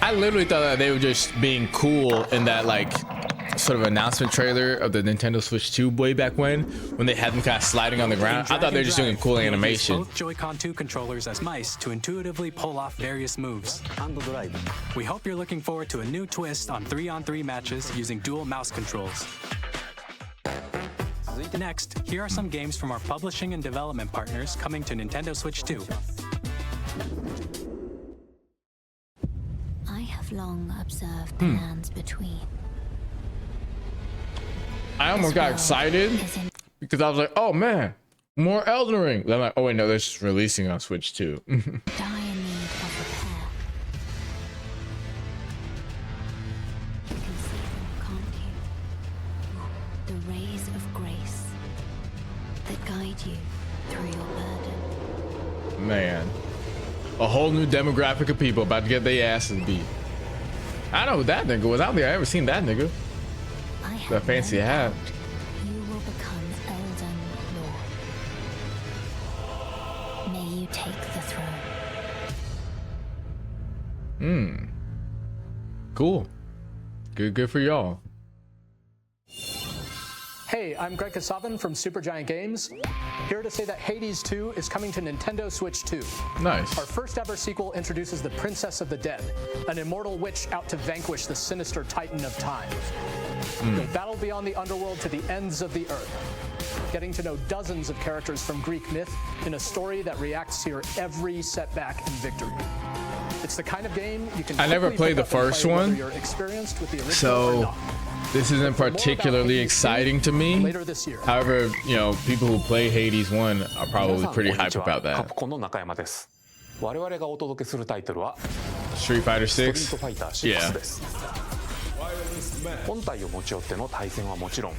I literally thought that they were just being cool in that like sort of announcement trailer of the Nintendo Switch 2 way back when they had them kind of sliding on the ground. I thought they were just doing cool animation. Both Joy-Con 2 controllers as mice to intuitively pull off various moves. We hope you're looking forward to a new twist on 3-on-3 matches using dual mouse controls. Next, here are some games from our publishing and development partners coming to Nintendo Switch 2. I have long observed the lands between. I almost got excited because I was like, oh man, more Elden Ring. Then I'm like, oh wait, no, they're just releasing on Switch 2. Dire need of repair. You can see them, can't you? The rays of grace that guide you through your burden. Man, a whole new demographic of people about to get their asses beat. I know who that nigga was. I don't think I ever seen that nigga. That fancy hat. You will become Elden Lord. May you take the throne. Cool. Good for y'all. Hey, I'm Greg Kasavin from Supergiant Games, here to say that Hades 2 is coming to Nintendo Switch 2. Nice. Our first ever sequel introduces the Princess of the Dead, an immortal witch out to vanquish the sinister Titan of Time. You'll battle beyond the underworld to the ends of the earth, getting to know dozens of characters from Greek myth in a story that reacts to your every setback and victory. It's the kind of game you can. I never played the first one, you're experienced with the original or so not. this isn't particularly exciting to me. Later this year. However, you know, people who play Hades 1 are probably pretty hype about that. 我々がお届けするタイトルは Street Fighter 6? ストリートファイター6です。本体を持ち寄っての対戦はもちろん、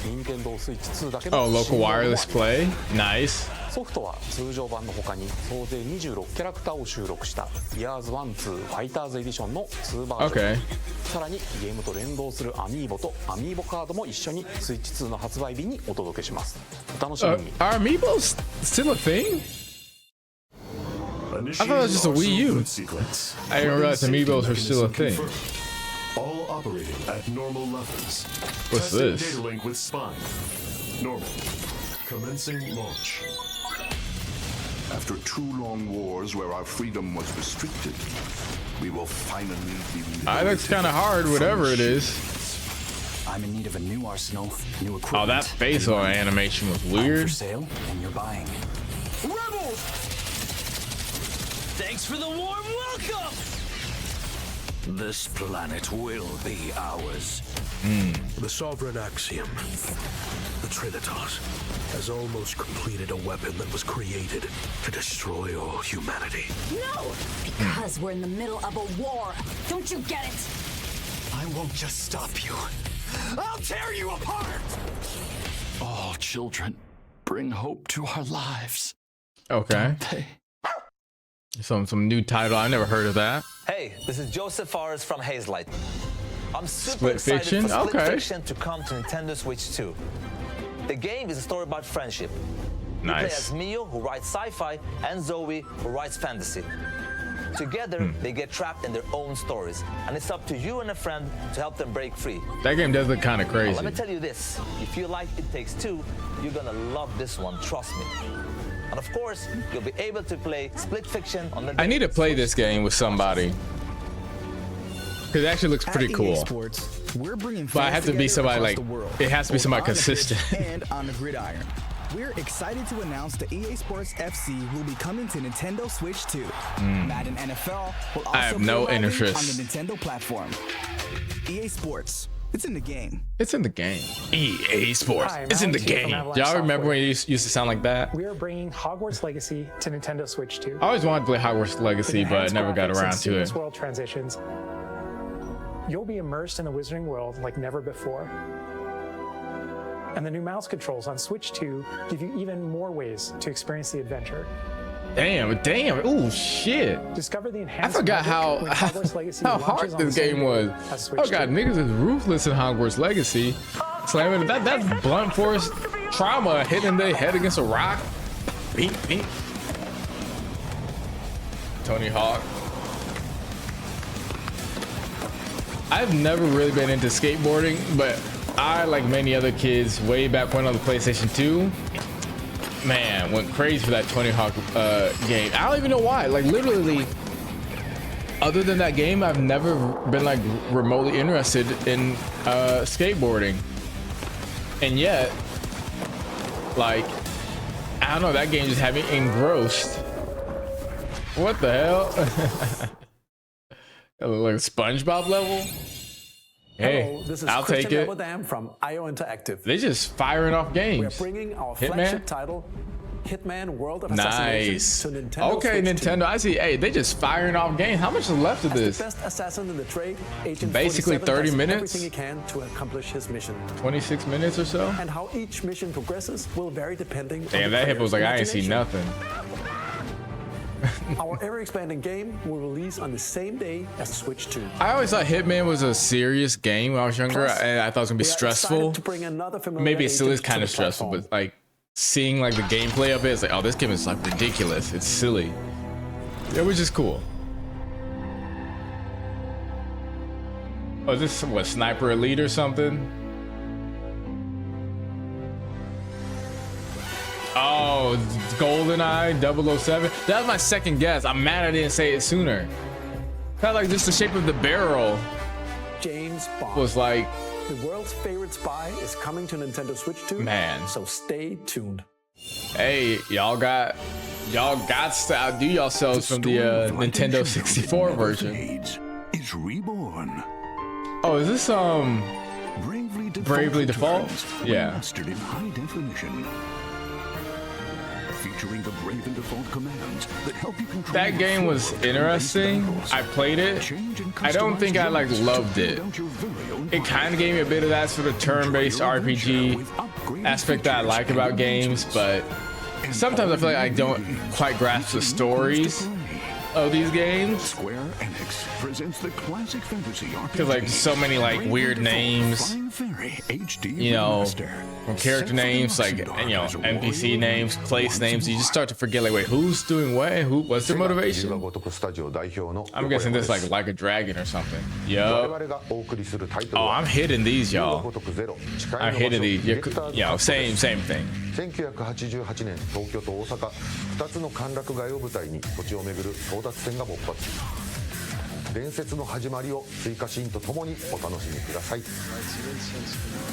任天堂スイッチ2だけの Oh, local wireless play? Nice. ソフトは通常版の他に総勢26キャラクターを収録した Years 1-2 Fighters Edition の2バージョン、さらにゲームと連動するアミーボとアミーボカードも一緒にスイッチ2の発売日にお届けします。お楽しみに。Are Amiibos still a thing? I thought it was just a Wii U. I didn't realize Amiibos were still a thing. All operating at normal levels. What's this? Data link with spine. Normal. Commencing launch. After 2 long wars where our freedom was restricted, we will finally be liberated. That looks kind of hard, whatever it is. I'm in need of a new arsenal, new equipment. Oh, that facial animation was weird. For sale, and you're buying. Rebels! Thanks for the warm welcome! This planet will be ours. The Sovereign Axiom, the Trinitas, has almost completed a weapon that was created to destroy all humanity. No! Because we're in the middle of a war. Don't you get it? I won't just stop you. I'll tear you apart! All children bring hope to our lives. Okay. Some new title. I never heard of that. Hey, this is Joseph Fares from Hazelight. I'm super Split excited Fiction? for Split Okay. Fiction to come to Nintendo Switch 2. The game is a story about friendship. You play Nice. as Mio, who writes sci-fi, and Zoe, who writes fantasy. Together, they get trapped in their own stories, and it's up to you and a friend to help them break free. That game does look kind of Now, crazy. let me tell you this, if you like It Takes Two, you're gonna love this one, trust me. And of course, you'll be able to play Split Fiction on the I need to play this game with somebody. Because it actually looks pretty At EA cool. Sports, we're bringing But I fans have to be together somebody across like, the world, it has to be both somebody on the pitch consistent. and on the gridiron. We're excited to announce that EA Sports FC will be coming to Nintendo Switch 2. Madden NFL will also I have be no arriving interest. on the Nintendo platform. EA Sports, it's in the game. It's in the game. EA Sports. Hi, It's in the Alex here from game. Avalanche Y'all remember Software. when it used to sound like that? We are bringing Hogwarts Legacy to Nintendo Switch 2. I always wanted to play Hogwarts Legacy, With but I enhanced never got graphics around and to seamless it. world transitions. You'll be immersed in the Wizarding World like never before. And the new mouse controls on Switch 2 give you even more ways to experience the adventure. Damn. Ooh, shit. Discover the I enhanced forgot magic when Hogwarts Legacy how launches hard on this the same game was. day as Oh Switch god, 2. niggas is ruthless in Hogwarts Legacy. Slamming that's blunt force trauma, hitting their head against a rock. Beat. Tony Hawk. I've never really been into skateboarding, but I, like many other kids, way back when on the PlayStation 2, man, went crazy for that Tony Hawk game. I don't even know why. Like literally, other than that game, I've never been like remotely interested in skateboarding. And yet, like, I don't know, that game just had me engrossed. What the hell? Like a SpongeBob level? Hey, Hello, this is I'll Christian take it. Abadam from IO Interactive. They just firing off games. We are bringing our Hitman? flagship title, Hitman World of Assassination, Nice. to Nintendo Okay, Switch 2. Nintendo. I see. Hey, they just firing off games. How much is left of As this? the best assassin in the trade, Agent Basically 47 30 does minutes? everything he can to accomplish his mission. 26 minutes or so? And how each mission progresses will vary depending on Damn, the that hippo was like, player's I ain't see imagination. nothing. Our ever-expanding game will release on the same day as Switch 2. I always thought Hitman was a serious game when I was younger, Plus, and I thought it was gonna be we are stressful. excited to bring another familiar Maybe it still is agent to kind the of stressful, platform. but like seeing like the gameplay of it, it's like, oh, this game is like ridiculous. It's silly. It was just cool. Oh, is this what, Sniper Elite or something? Oh, GoldenEye 007. That was my second guess. I'm mad I didn't say it sooner. Kind of like just the shape of the barrel James Bond was like, the world's favorite spy is coming to Nintendo Switch 2. Man. So stay tuned. hey, y'all got to outdo yourselves from the Nintendo 64 version. Is reborn. Oh, is this Bravely Default? Yeah. Remastered in high definition. Featuring the Brave and Default commands that help you control That game was interesting. I played it. I don't think I like loved it. It kind of gave me a bit of that sort of turn-based RPG aspect that I like about games, but sometimes I feel like I don't quite grasp the stories of these games. Square Enix presents the classic fantasy RPG. Because like so many like weird names, you know, from character names, like, you know, NPC names, place names, you just start to forget like, wait, who's doing what? Who? What's their motivation? I'm guessing this like a dragon or something. Yup. Oh, I'm hitting these, y'all. I'm hitting these. You know, same thing. 1988年東京と大阪2つの歓楽街を舞台に土地を巡る争奪戦が勃発。伝説の始まりを追加シーンとともにお楽しみください。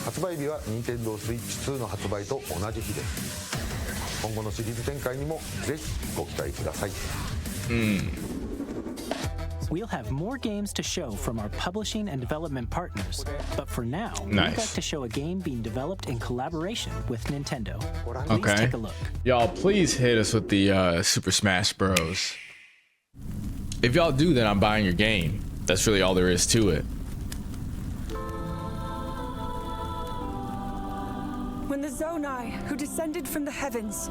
発売日は Nintendo Switch 2の発売と同じ日です。今後のシリーズ展開にもぜひご期待ください。We'll have more games to show from our publishing and development partners, but for now, we'd like to show a game being developed in collaboration with Nintendo. Please take a look. Y'all, please hit us with the Super Smash Bros. If y'all do, then I'm buying your game. That's really all there is to it. When the Zonai, who descended from the heavens,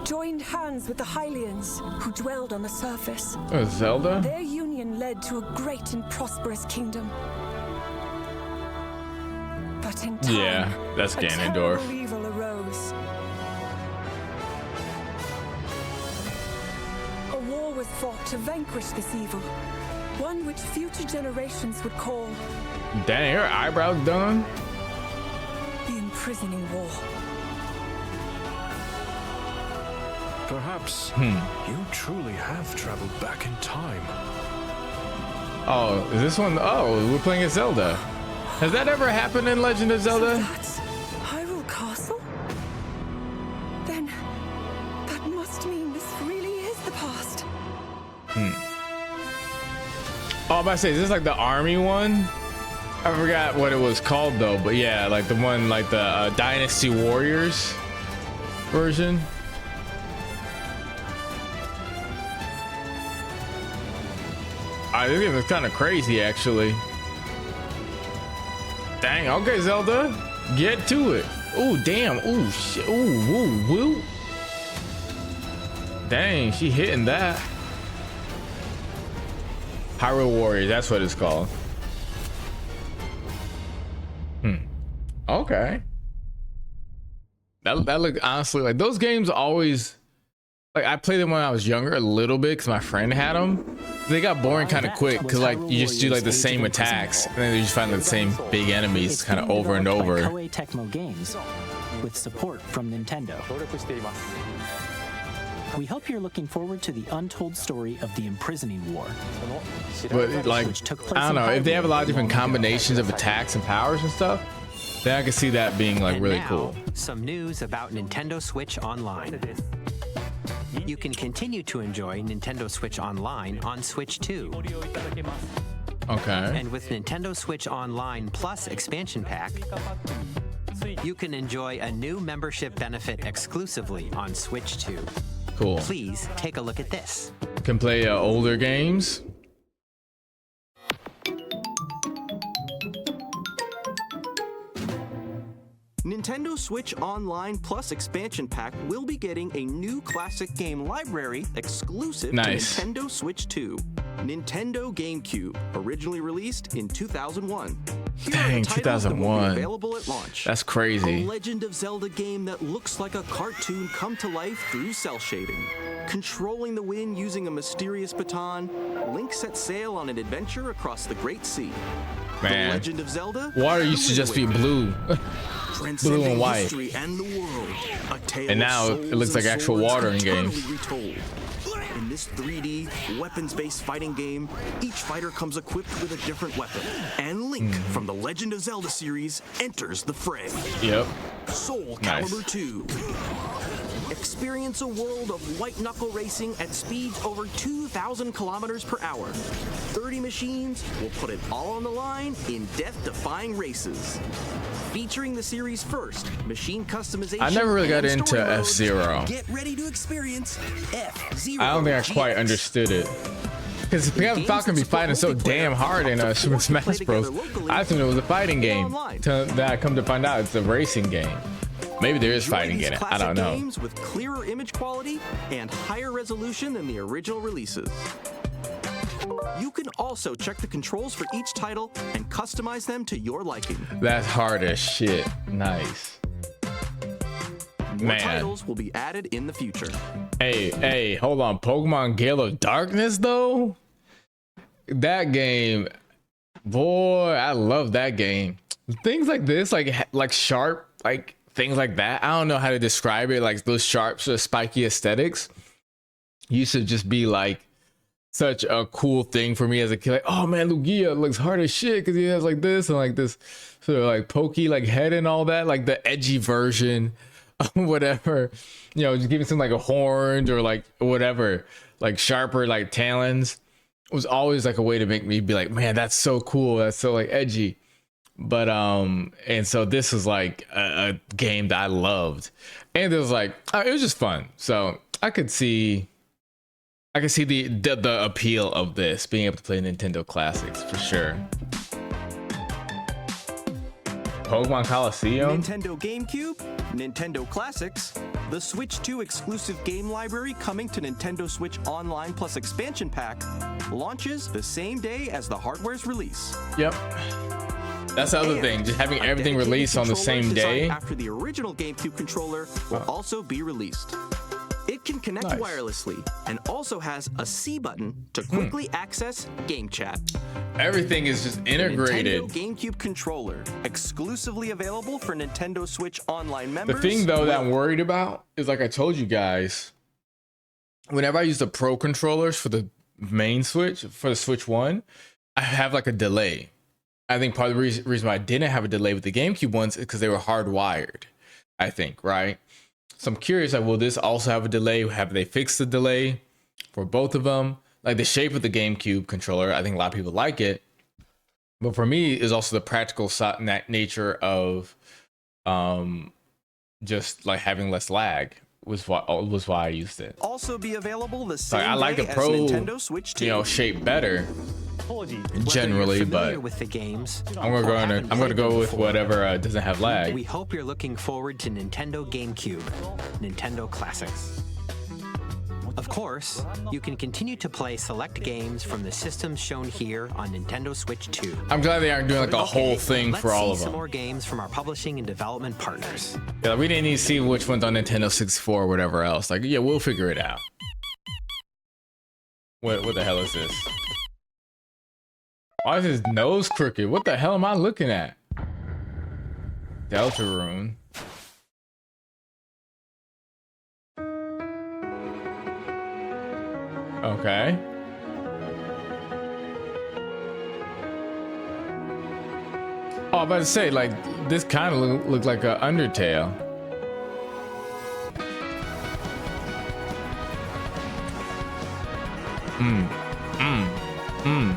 joined hands with the Hylians, who dwelled on the surface. Oh, Zelda? Their union led to a great and prosperous kingdom. But in time, that's a Ganondorf. terrible evil arose. A war was fought to vanquish this evil, one which future generations would call Dang, her eyebrows done? the Imprisoning War. Perhaps you truly have traveled back in time. Oh, is this one? Oh, we're playing as Zelda. Has that ever happened in Legend of Zelda? That's Hyrule Castle? Then that must mean this really is the past. Oh, I'm about to say, is this like the army one? I forgot what it was called though, but yeah, like the one, like the Dynasty Warriors version. This game is kind of crazy, actually. Dang, okay, Zelda, get to it. Ooh, damn, ooh, shit, ooh, woo, woo. Dang, she hitting that. Hyrule Warriors, that's what it's called. Okay. That look, honestly, like those games always, like I played them when I was younger a little bit because my friend had them. They got boring kind of quick because like you just do like the same attacks and then you just find the same big enemies kind of over and over. Koei Tecmo Games with support from Nintendo. We hope you're looking forward to the untold story of the Imprisoning War. But like, I don't know, if they have a lot of different combinations of attacks and powers and stuff, then I can see that being like really cool. Some news about Nintendo Switch Online. You can continue to enjoy Nintendo Switch Online on Switch 2. Okay. And with Nintendo Switch Online Plus expansion pack, you can enjoy a new membership benefit exclusively on Switch 2. Cool. Please take a look at this. Can play older games. Nintendo Switch Online Plus expansion pack will be getting a new classic game library exclusive to Nintendo Switch 2. Nintendo GameCube, originally released in 2001. Dang, 2001. Available at launch. That's crazy. A Legend of Zelda game that looks like a cartoon come to life through cell shading. Controlling the wind using a mysterious baton, Link sets sail on an adventure across the Great Sea. Man, The Legend of Zelda, water used to just be blue. Blue and white. And, the world, a tale And now of it looks like souls actual and water in eternally games. retold. In this 3D, weapons-based fighting game, each fighter comes equipped with a different weapon. And Link from the Legend of Zelda series enters the fray. Yep. Soul Calibur 2. Experience a world of white-knuckle racing at speeds over 2,000 kilometers per hour. 30 machines will put it all on the line in death-defying races. Featuring the series' first machine customization. I never really got and into story modes, F-Zero. Get ready to experience F-Zero. I don't think I quite understood it. Because Falcon be fighting so damn hard in Super Smash Bros. I assumed it was a fighting game. That I come to find out it's a racing game. Maybe there is fighting in it. I don't know. Games with clearer image quality and higher resolution than the original releases. You can also check the controls for each title and customize them to your liking. That's hard as shit. Nice. More titles will be added in the future. Hey, hold on. Pokemon Gale of Darkness, though? That game, boy, I love that game. Things like this, like sharp, like things like that. I don't know how to describe it. Like those sharp, sort of spiky aesthetics used to just be like such a cool thing for me as a kid. Like, oh man, Lugia looks hard as shit because he has like this and like this sort of like pokey like head and all that, like the edgy version of whatever, you know, just giving some like a horn or like whatever, like sharper like talons was always like a way to make me be like, man, that's so cool, that's so like edgy. But and so this was like a game that I loved, and it was like it was just fun. So I could see the appeal of this, being able to play Nintendo classics for sure. Pokemon Coliseum, Nintendo GameCube, Nintendo Classics, the Switch 2 exclusive game library coming to Nintendo Switch Online Plus Expansion Pack launches the same day as the hardware's release. Yep. That's the other thing, just having everything released on the same day. After the original GameCube controller will also be released. It can connect wirelessly and also has a C button to quickly access Game Chat. Everything is just integrated. Nintendo GameCube controller, exclusively available for Nintendo Switch Online members. The thing though that I'm worried about is, like I told you guys, whenever I use the Pro controllers for the main Switch, for the Switch 1, I have like a delay. I think part of the reason why I didn't have a delay with the GameCube ones is because they were hardwired, I think, right? So I'm curious, like, will this also have a delay? Have they fixed the delay for both of them? Like the shape of the GameCube controller, I think a lot of people like it. But for me, is also the practical nature of just like having less lag was why I used it. Also be available the same I like day the Pro, Nintendo Switch 2. you know, shape better generally, but with the games, I'm gonna go with whatever doesn't have lag. We hope you're looking forward to Nintendo GameCube, Nintendo Classics. Of course, you can continue to play select games from the systems shown here on Nintendo Switch 2. I'm glad they aren't doing like a whole thing for all of Let's see some them. more games from our publishing and development partners. Yeah, we didn't need to see which one's on Nintendo 64 or whatever else. Like, yeah, we'll figure it out. What the hell is this? Why is his nose crooked? What the hell am I looking at? Deltarune. Okay. Oh, I'm about to say, like, this kind of looked like a Undertale. Ooh. Ooh. Ooh.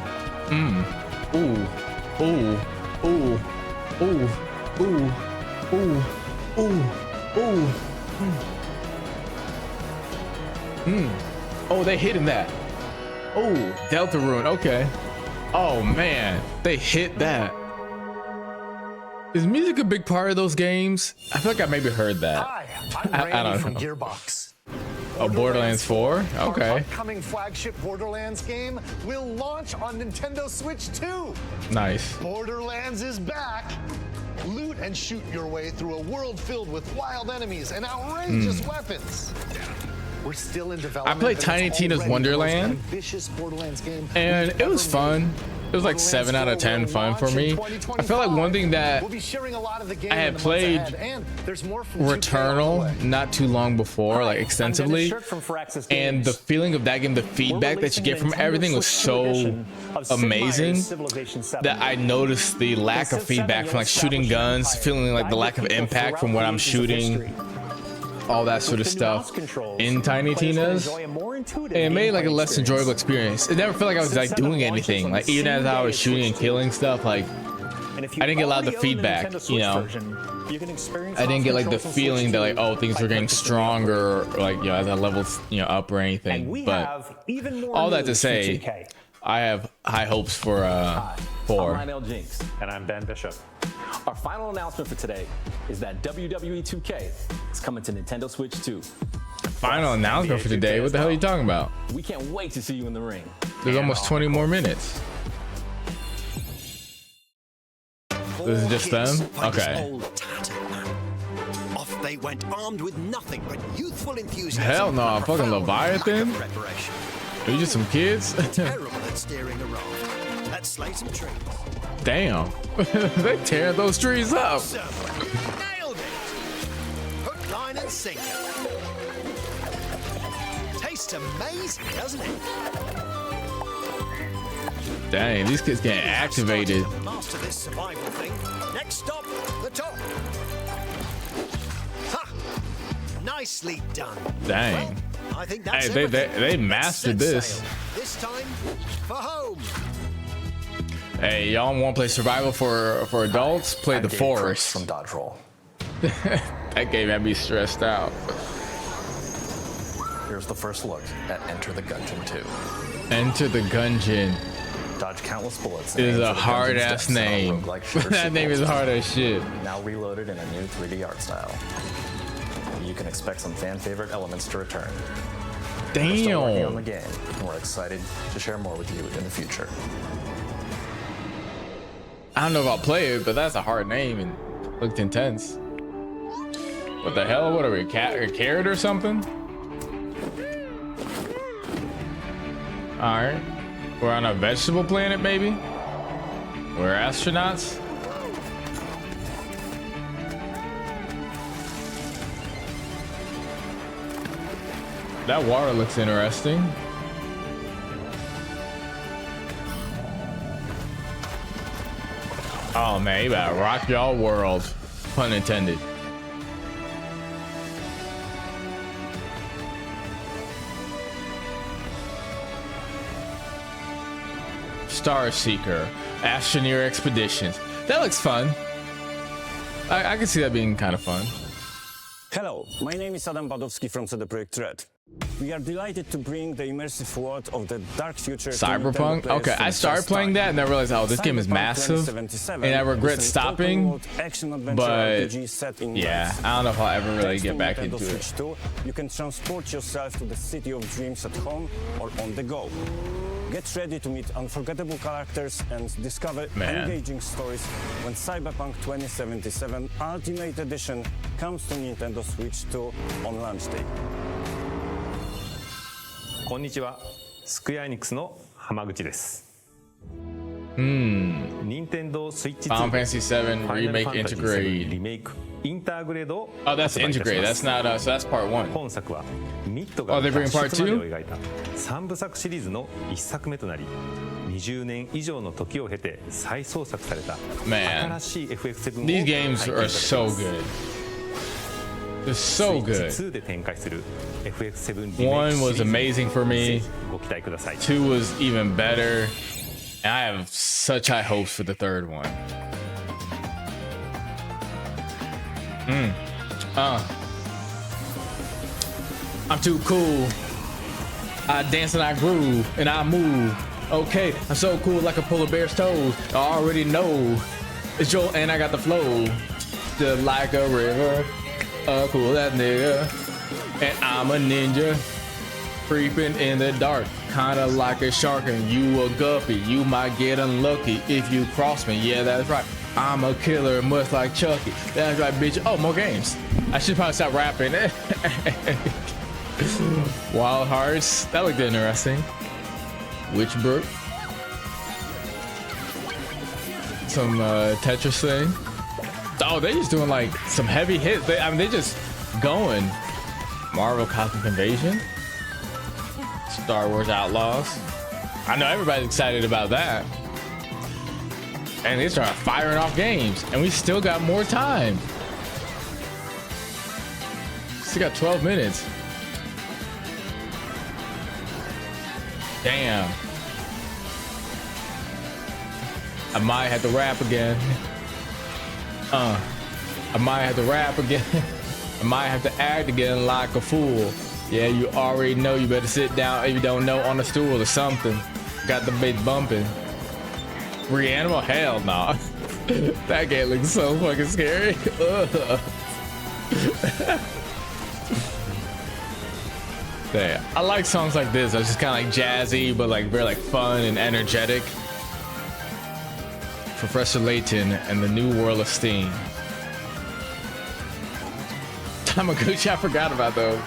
Ooh. Ooh. Ooh. Ooh. Ooh. Oh, they hitting that. Oh, Deltarune. Okay. Oh man, they hit that. Is music a big part of those games? I feel like I maybe heard that. Hi, I'm I Randy don't from know. Gearbox. Oh, Borderlands 4? Okay. Our upcoming flagship Borderlands game will launch on Nintendo Switch 2. Nice. Borderlands is back. Loot and shoot your way through a world filled with wild enemies and outrageous weapons. We're still in development. I played Tiny Tina's Wonderland, ambitious Borderlands game and it was fun. It was like 7 out of 10 fun for me. I felt like one thing that We'll be sharing a lot of the game I had in the months played ahead, and there's more from 2K on the Returnal way. not too long before, like extensively, and the feeling of that game, the feedback that you get from everything was so amazing that I noticed the lack of feedback from like shooting guns, feeling like the lack of impact from what I'm shooting, all that sort of stuff in Tiny Tina's, and it made like a less enjoyable experience. It never felt like I was like doing anything, like even as I was shooting and killing stuff, like I didn't get a lot of the feedback, you know. I didn't get like the feeling that like, oh, things were getting stronger, or like, you know, as I leveled, you know, up or anything. But all that to say, I have high hopes for I'm 4. Lionel Jinx. And I'm Ben Bishop. Our final announcement for today is that WWE 2K is coming to Nintendo Switch 2. Final announcement for today? What the hell are you talking about? We can't wait to see you in the ring. There's almost 20 more minutes. This is just them? Okay. Off they went, armed with nothing but youthful enthusiasm. Hell no, fucking Leviathan? Are you just some kids? Terrible at steering a raft. Let's slay some trees. Damn. They tear those trees up. Nailed it. and sinker. Tastes amazing, doesn't it? Dang, these kids getting activated. Master this survival thing. Next stop, the top. Ha! Nicely done. Dang. Well, I think that's hey, they mastered this. Sail. This time for home. Hey, y'all want to play survival for adults? Play The Forest from Dodge Roll. That game had me stressed out. Here's the first look at Enter the Gungeon 2. Enter the Gungeon. Dodge countless bullets. It is a hard ass name. That name is hard as shit. Now reloaded in a new 3D art style. You can expect some fan favorite elements to return. Damn. We're still working on the game, and we're excited to share more with you in the future. I don't know if I'll play it, but that's a hard name and looked intense. What the hell? What are we, a carrot or something? All right, we're on a vegetable planet, maybe. We're astronauts. That water looks interesting. Oh man, you better rock y'all world. Pun intended. Star Seeker, Astroneer Expeditions. That looks fun. I can see that being kind of fun. Hello, my name is Adam Badowski from CD Projekt Red. We are delighted to bring the immersive world of the dark future Cyberpunk? to Okay, I started playing that and I realized, oh, this game is massive. And I regret stopping. But yeah, I don't know if I'll ever really get back into it. You can transport yourself to the city of dreams at home or on the go. Get ready to meet unforgettable characters and discover engaging stories when Cyberpunk 2077 Ultimate Edition comes to Nintendo Switch 2 on launch day. こんにちは、スクエアエニックスの浜口です。Nintendo Switch Final Fantasy 7 Remake Integrate. リメイクインターグレードを Oh, that's Integrate. That's not so that's part 1. 本作はミッドが Oh, they bring part 2? 描いた3部作シリーズの1作目となり、20年以上の時を経て再創作された新しい FF7 を These games are so good. They're so good. 2で展開する FF7 1 was amazing for me. ご期待ください。 2 was even better. And I have such high hopes for the third one. I'm too cool. I dance and I groove and I move. Okay, I'm so cool like a polar bear's toes. I already know. It's Joel and I got the flow. Just like a river. Cool that nigga. And I'm a ninja. Creeping in the dark. Kinda like a shark and you a guppy. You might get unlucky if you cross me. Yeah, that's right. I'm a killer, much like Chucky. That's right, bitch. Oh, more games. I should probably stop rapping. Wild Hearts. That looked interesting. Witchbrook. Some Tetris thing. Oh, they're just doing like some heavy hits. I mean, they just going. Marvel Cosmic Invasion. Star Wars Outlaws. I know everybody's excited about that. And they start firing off games. And we still got more time. Still got 12 minutes. Damn. I might have to rap again. I might have to rap again. I might have to act again like a fool. Yeah, you already know. You better sit down if you don't know, on a stool or something. Got the bass bumping. Reanimal? Hell nah. That game looks so fucking scary. Damn. I like songs like this. It's just kind of like jazzy, but like very like fun and energetic. Professor Layton and the New World of Steam. Tamaguchi, I forgot about those.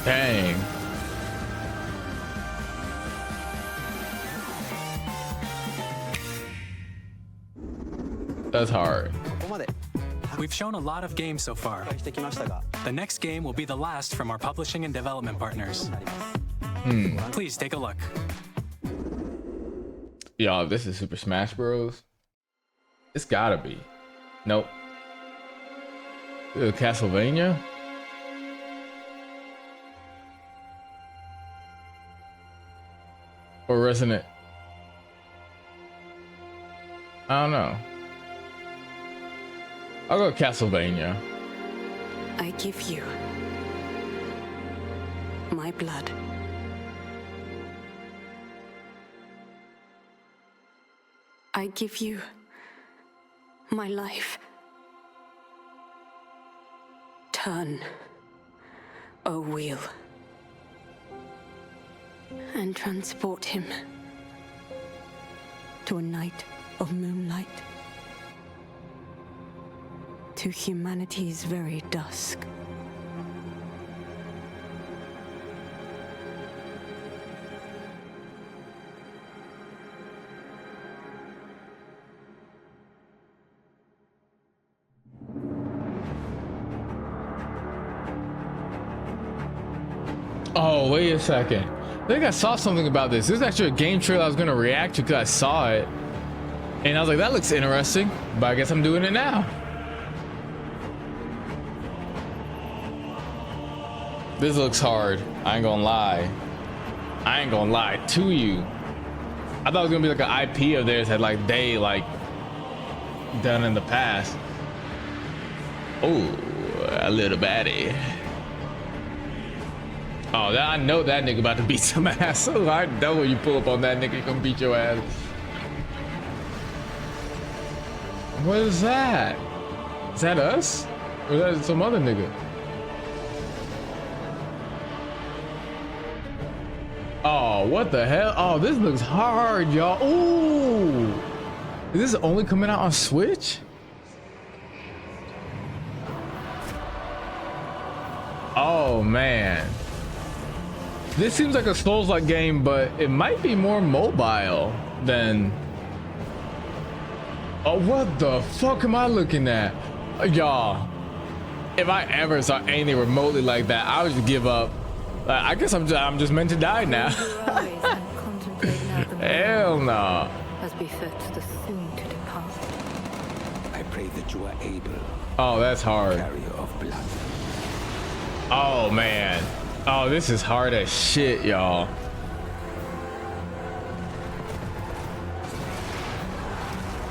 Dang. That's hard. We've shown a lot of games so far. The next game will be the last from our publishing and development partners. Please take a look. Y'all, this is Super Smash Bros. It's gotta be. Nope. Castlevania? Or Resident? I don't know. I'll go Castlevania. I give you my blood. I give you my life. Turn, O wheel, and transport him to a night of moonlight, to humanity's very dusk. Oh, wait a second. I think I saw something about this. This is actually a game trailer I was gonna react to because I saw it. And I was like, that looks interesting, but I guess I'm doing it now. This looks hard. I ain't gonna lie. I ain't gonna lie to you. I thought it was gonna be like an IP of theirs that like they like done in the past. Oh, a little baddie. Oh, I know that nigga about to beat some ass. Oh, I know when you pull up on that nigga, he gonna beat your ass. What is that? Is that us? Or is that some other nigga? Oh, what the hell? Oh, this looks hard, y'all. Ooh. Is this only coming out on Switch? Oh, man. This seems like a Souls-like game, but it might be more mobile than... Oh, what the fuck am I looking at? Y'all, if I ever saw anything remotely like that, I would just give up. I guess I'm just meant to die now. Hell no. As befits the soon to depart. I pray that you are able. Oh, that's hard. Carrier of blood. Oh, man. Oh, this is hard as shit, y'all.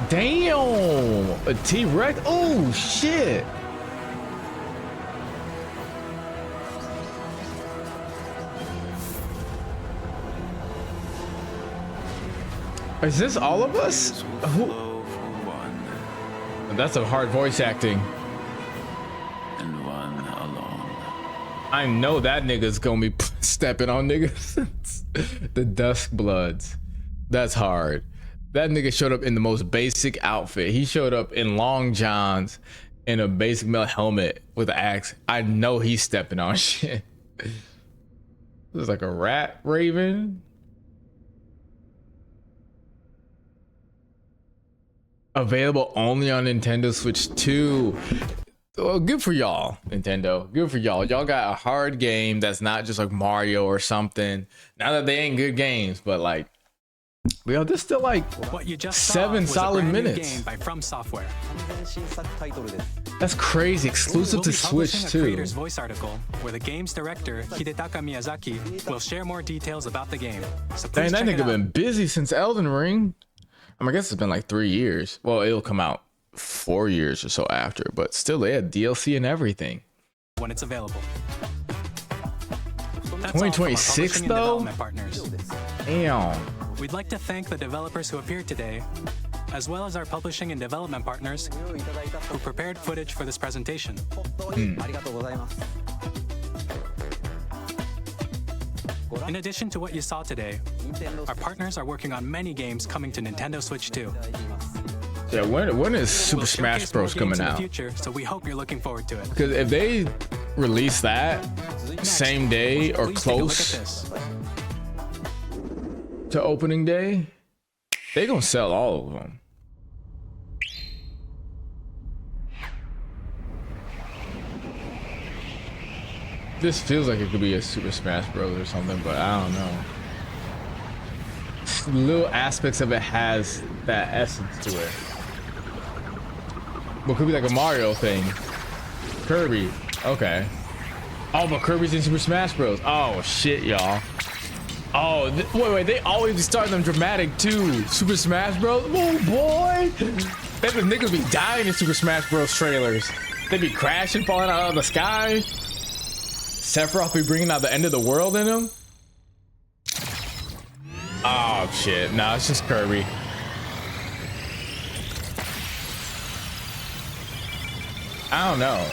Damn, a T-Rex. Oh shit. Is this all of us? Who? That's a hard voice acting. And one alone. I know that nigga's gonna be stepping on niggas. The Dusk Bloods. That's hard. That nigga showed up in the most basic outfit. He showed up in long johns and a basic metal helmet with an axe. I know he's stepping on shit. This is like a rat raven. Available only on Nintendo Switch 2. Well, good for y'all, Nintendo. Good for y'all. Y'all got a hard game that's not just like Mario or something. Now that they ain't good games, but like, yo, this still like what you just 7 solid minutes. Game by From Software. That's crazy. Exclusive to Switch a too. Creator's Voice article where the game's director Hidetaka Miyazaki will share more details about the game. So Dang, please that check it nigga out. been busy since Elden Ring. I mean, I guess it's been like 3 years. Well, it'll come out 4 years or so after, but still, they had DLC and everything. When it's available. That's 2026 though. Damn. We'd like to thank the developers who appeared today, as well as our publishing and development partners who prepared footage for this presentation. In addition to what you saw today, our partners are working on many games coming to Nintendo Switch 2. Yeah, when is Super We'll Smash showcase more Bros games coming in the out? future, so we hope you're looking forward to it. Because if they release that same day or Please take a look at close this. to opening day, they gonna sell all of them. This feels like it could be a Super Smash Bros. Or something, but I don't know. Little aspects of it has that essence to it. But it could be like a Mario thing. Kirby. Okay. Oh, but Kirby's in Super Smash Bros. Oh, shit, y'all. Oh, wait. They always start them dramatic, too. Super Smash Bros. Oh, boy. The niggas be dying in Super Smash Bros. Trailers. They be crashing, falling out of the sky. Sephiroth be bringing out the end of the world in them. Oh, shit. No, it's just Kirby. I don't know.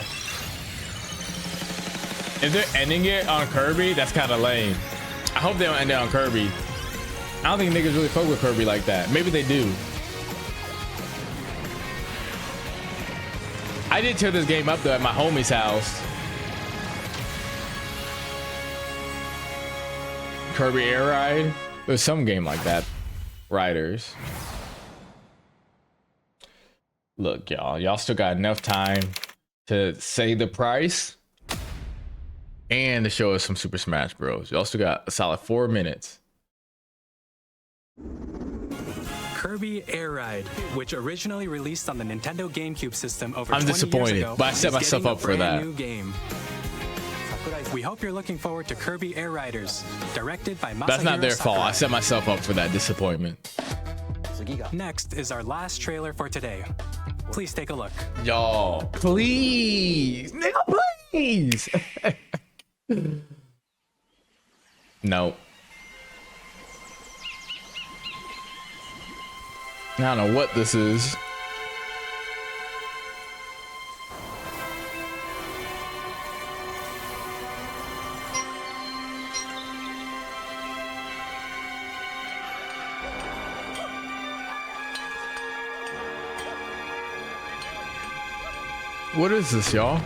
If they're ending it on Kirby, that's kind of lame. I hope they don't end it on Kirby. I don't think niggas really fuck with Kirby like that. Maybe they do. I did tear this game up though at my homie's house. Kirby Air Ride. There's some game like that. Riders. Look, y'all still got enough time to say the price and to show us some Super Smash Bros. Y'all still got a solid 4 minutes. Kirby Air Ride, which originally released on the Nintendo GameCube system over I'm 20 disappointed, years ago, but I set myself up for that. New game. We hope you're looking forward to Kirby Air Riders, directed by Masahiro That's not their fault. Sakurai. I set myself up for that disappointment. Next is our last trailer for today. Please take a look. Y'all, please, nigga, please. No. I don't know what this is. What is this, y'all?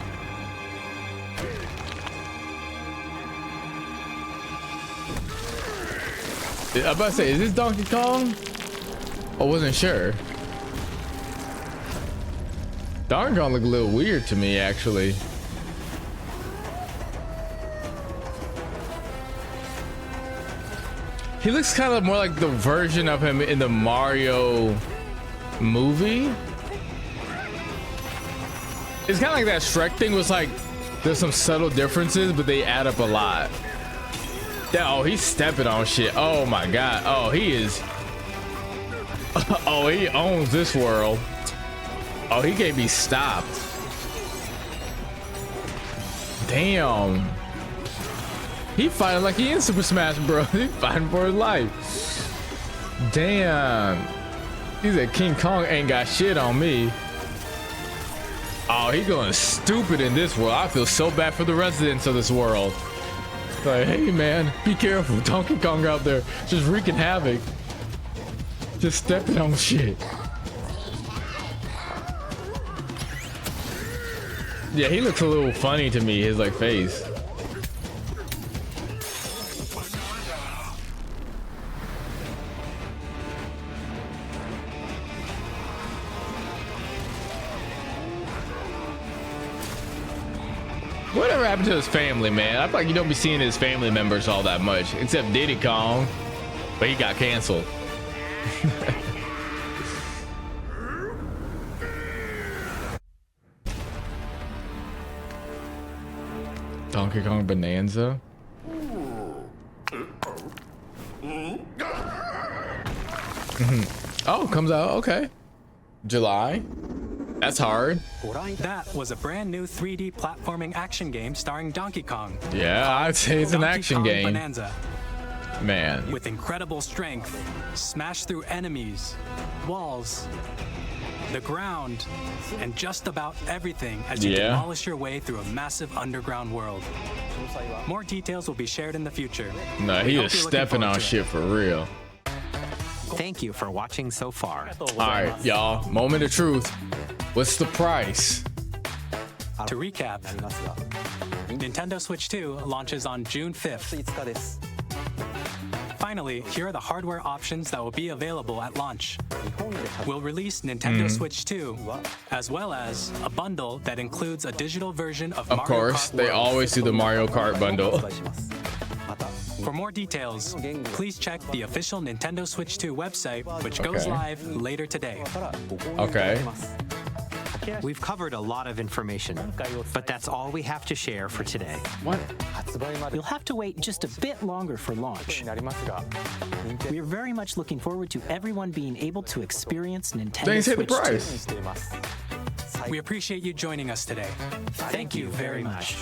I'm about to say, is this Donkey Kong? I wasn't sure. Donkey Kong looked a little weird to me, actually. He looks kind of more like the version of him in the Mario movie. It's kind of like that Shrek thing was like, there's some subtle differences, but they add up a lot. Oh, he's stepping on shit. Oh my God. Oh, he is. Oh, he owns this world. Oh, he can't be stopped. Damn. He fighting like he in Super Smash Bros. He fighting for his life. Damn. He's like, King Kong ain't got shit on me. Oh, he going stupid in this world. I feel so bad for the residents of this world. Like, hey man, be careful. Donkey Kong out there just wreaking havoc. Just stepping on shit. Yeah, he looks a little funny to me, his like face. Whatever happened to his family, man? I feel like you don't be seeing his family members all that much, except Diddy Kong, but he got canceled. Donkey Kong Bonanza. Oh, comes out, okay. July. That's hard. That was a brand new 3D platforming action game starring Donkey Kong. Yeah, I'd say it's an action game. Bonanza. Man. With incredible strength, smash through enemies, walls, the ground, and just about everything as you demolish your way through a massive underground world. More details will be shared in the future. No, he is stepping on shit for real. Thank you for watching so far. All right, y'all, moment of truth. What's the price? To recap, Nintendo Switch 2 launches on June 5th. finally, here are the hardware options that will be available at launch. We'll release Nintendo Switch 2, as well as a bundle that includes a digital version of Mario Kart. Of course, they always do the Mario Kart bundle. For more details, please check the official Nintendo Switch 2 website, which goes live later today. Okay. We've covered a lot of information, but that's all we have to share for today. What? You'll have to wait just a bit longer for launch. We are very much looking forward to everyone being able to experience Nintendo Switch 2. We appreciate you joining us today. Thank you very much.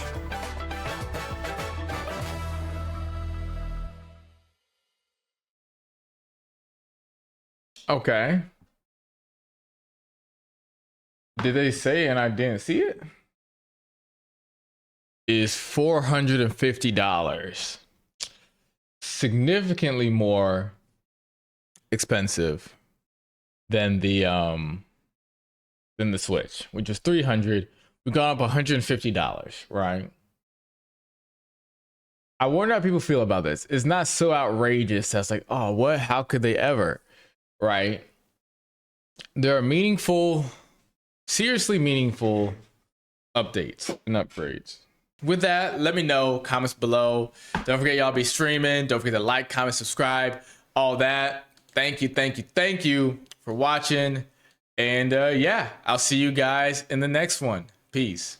Okay. Did they say and I didn't see it? Is $450. Significantly more expensive than the Switch, which is $300. We got up $150, right? I wonder how people feel about this. It's not so outrageous that's like, oh, what? How could they ever? Right? There are meaningful, seriously meaningful updates and upgrades. With that, let me know, comments below. Don't forget, y'all be streaming. Don't forget to like, comment, subscribe, all that. Thank you for watching. And yeah, I'll see you guys in the next one. Peace.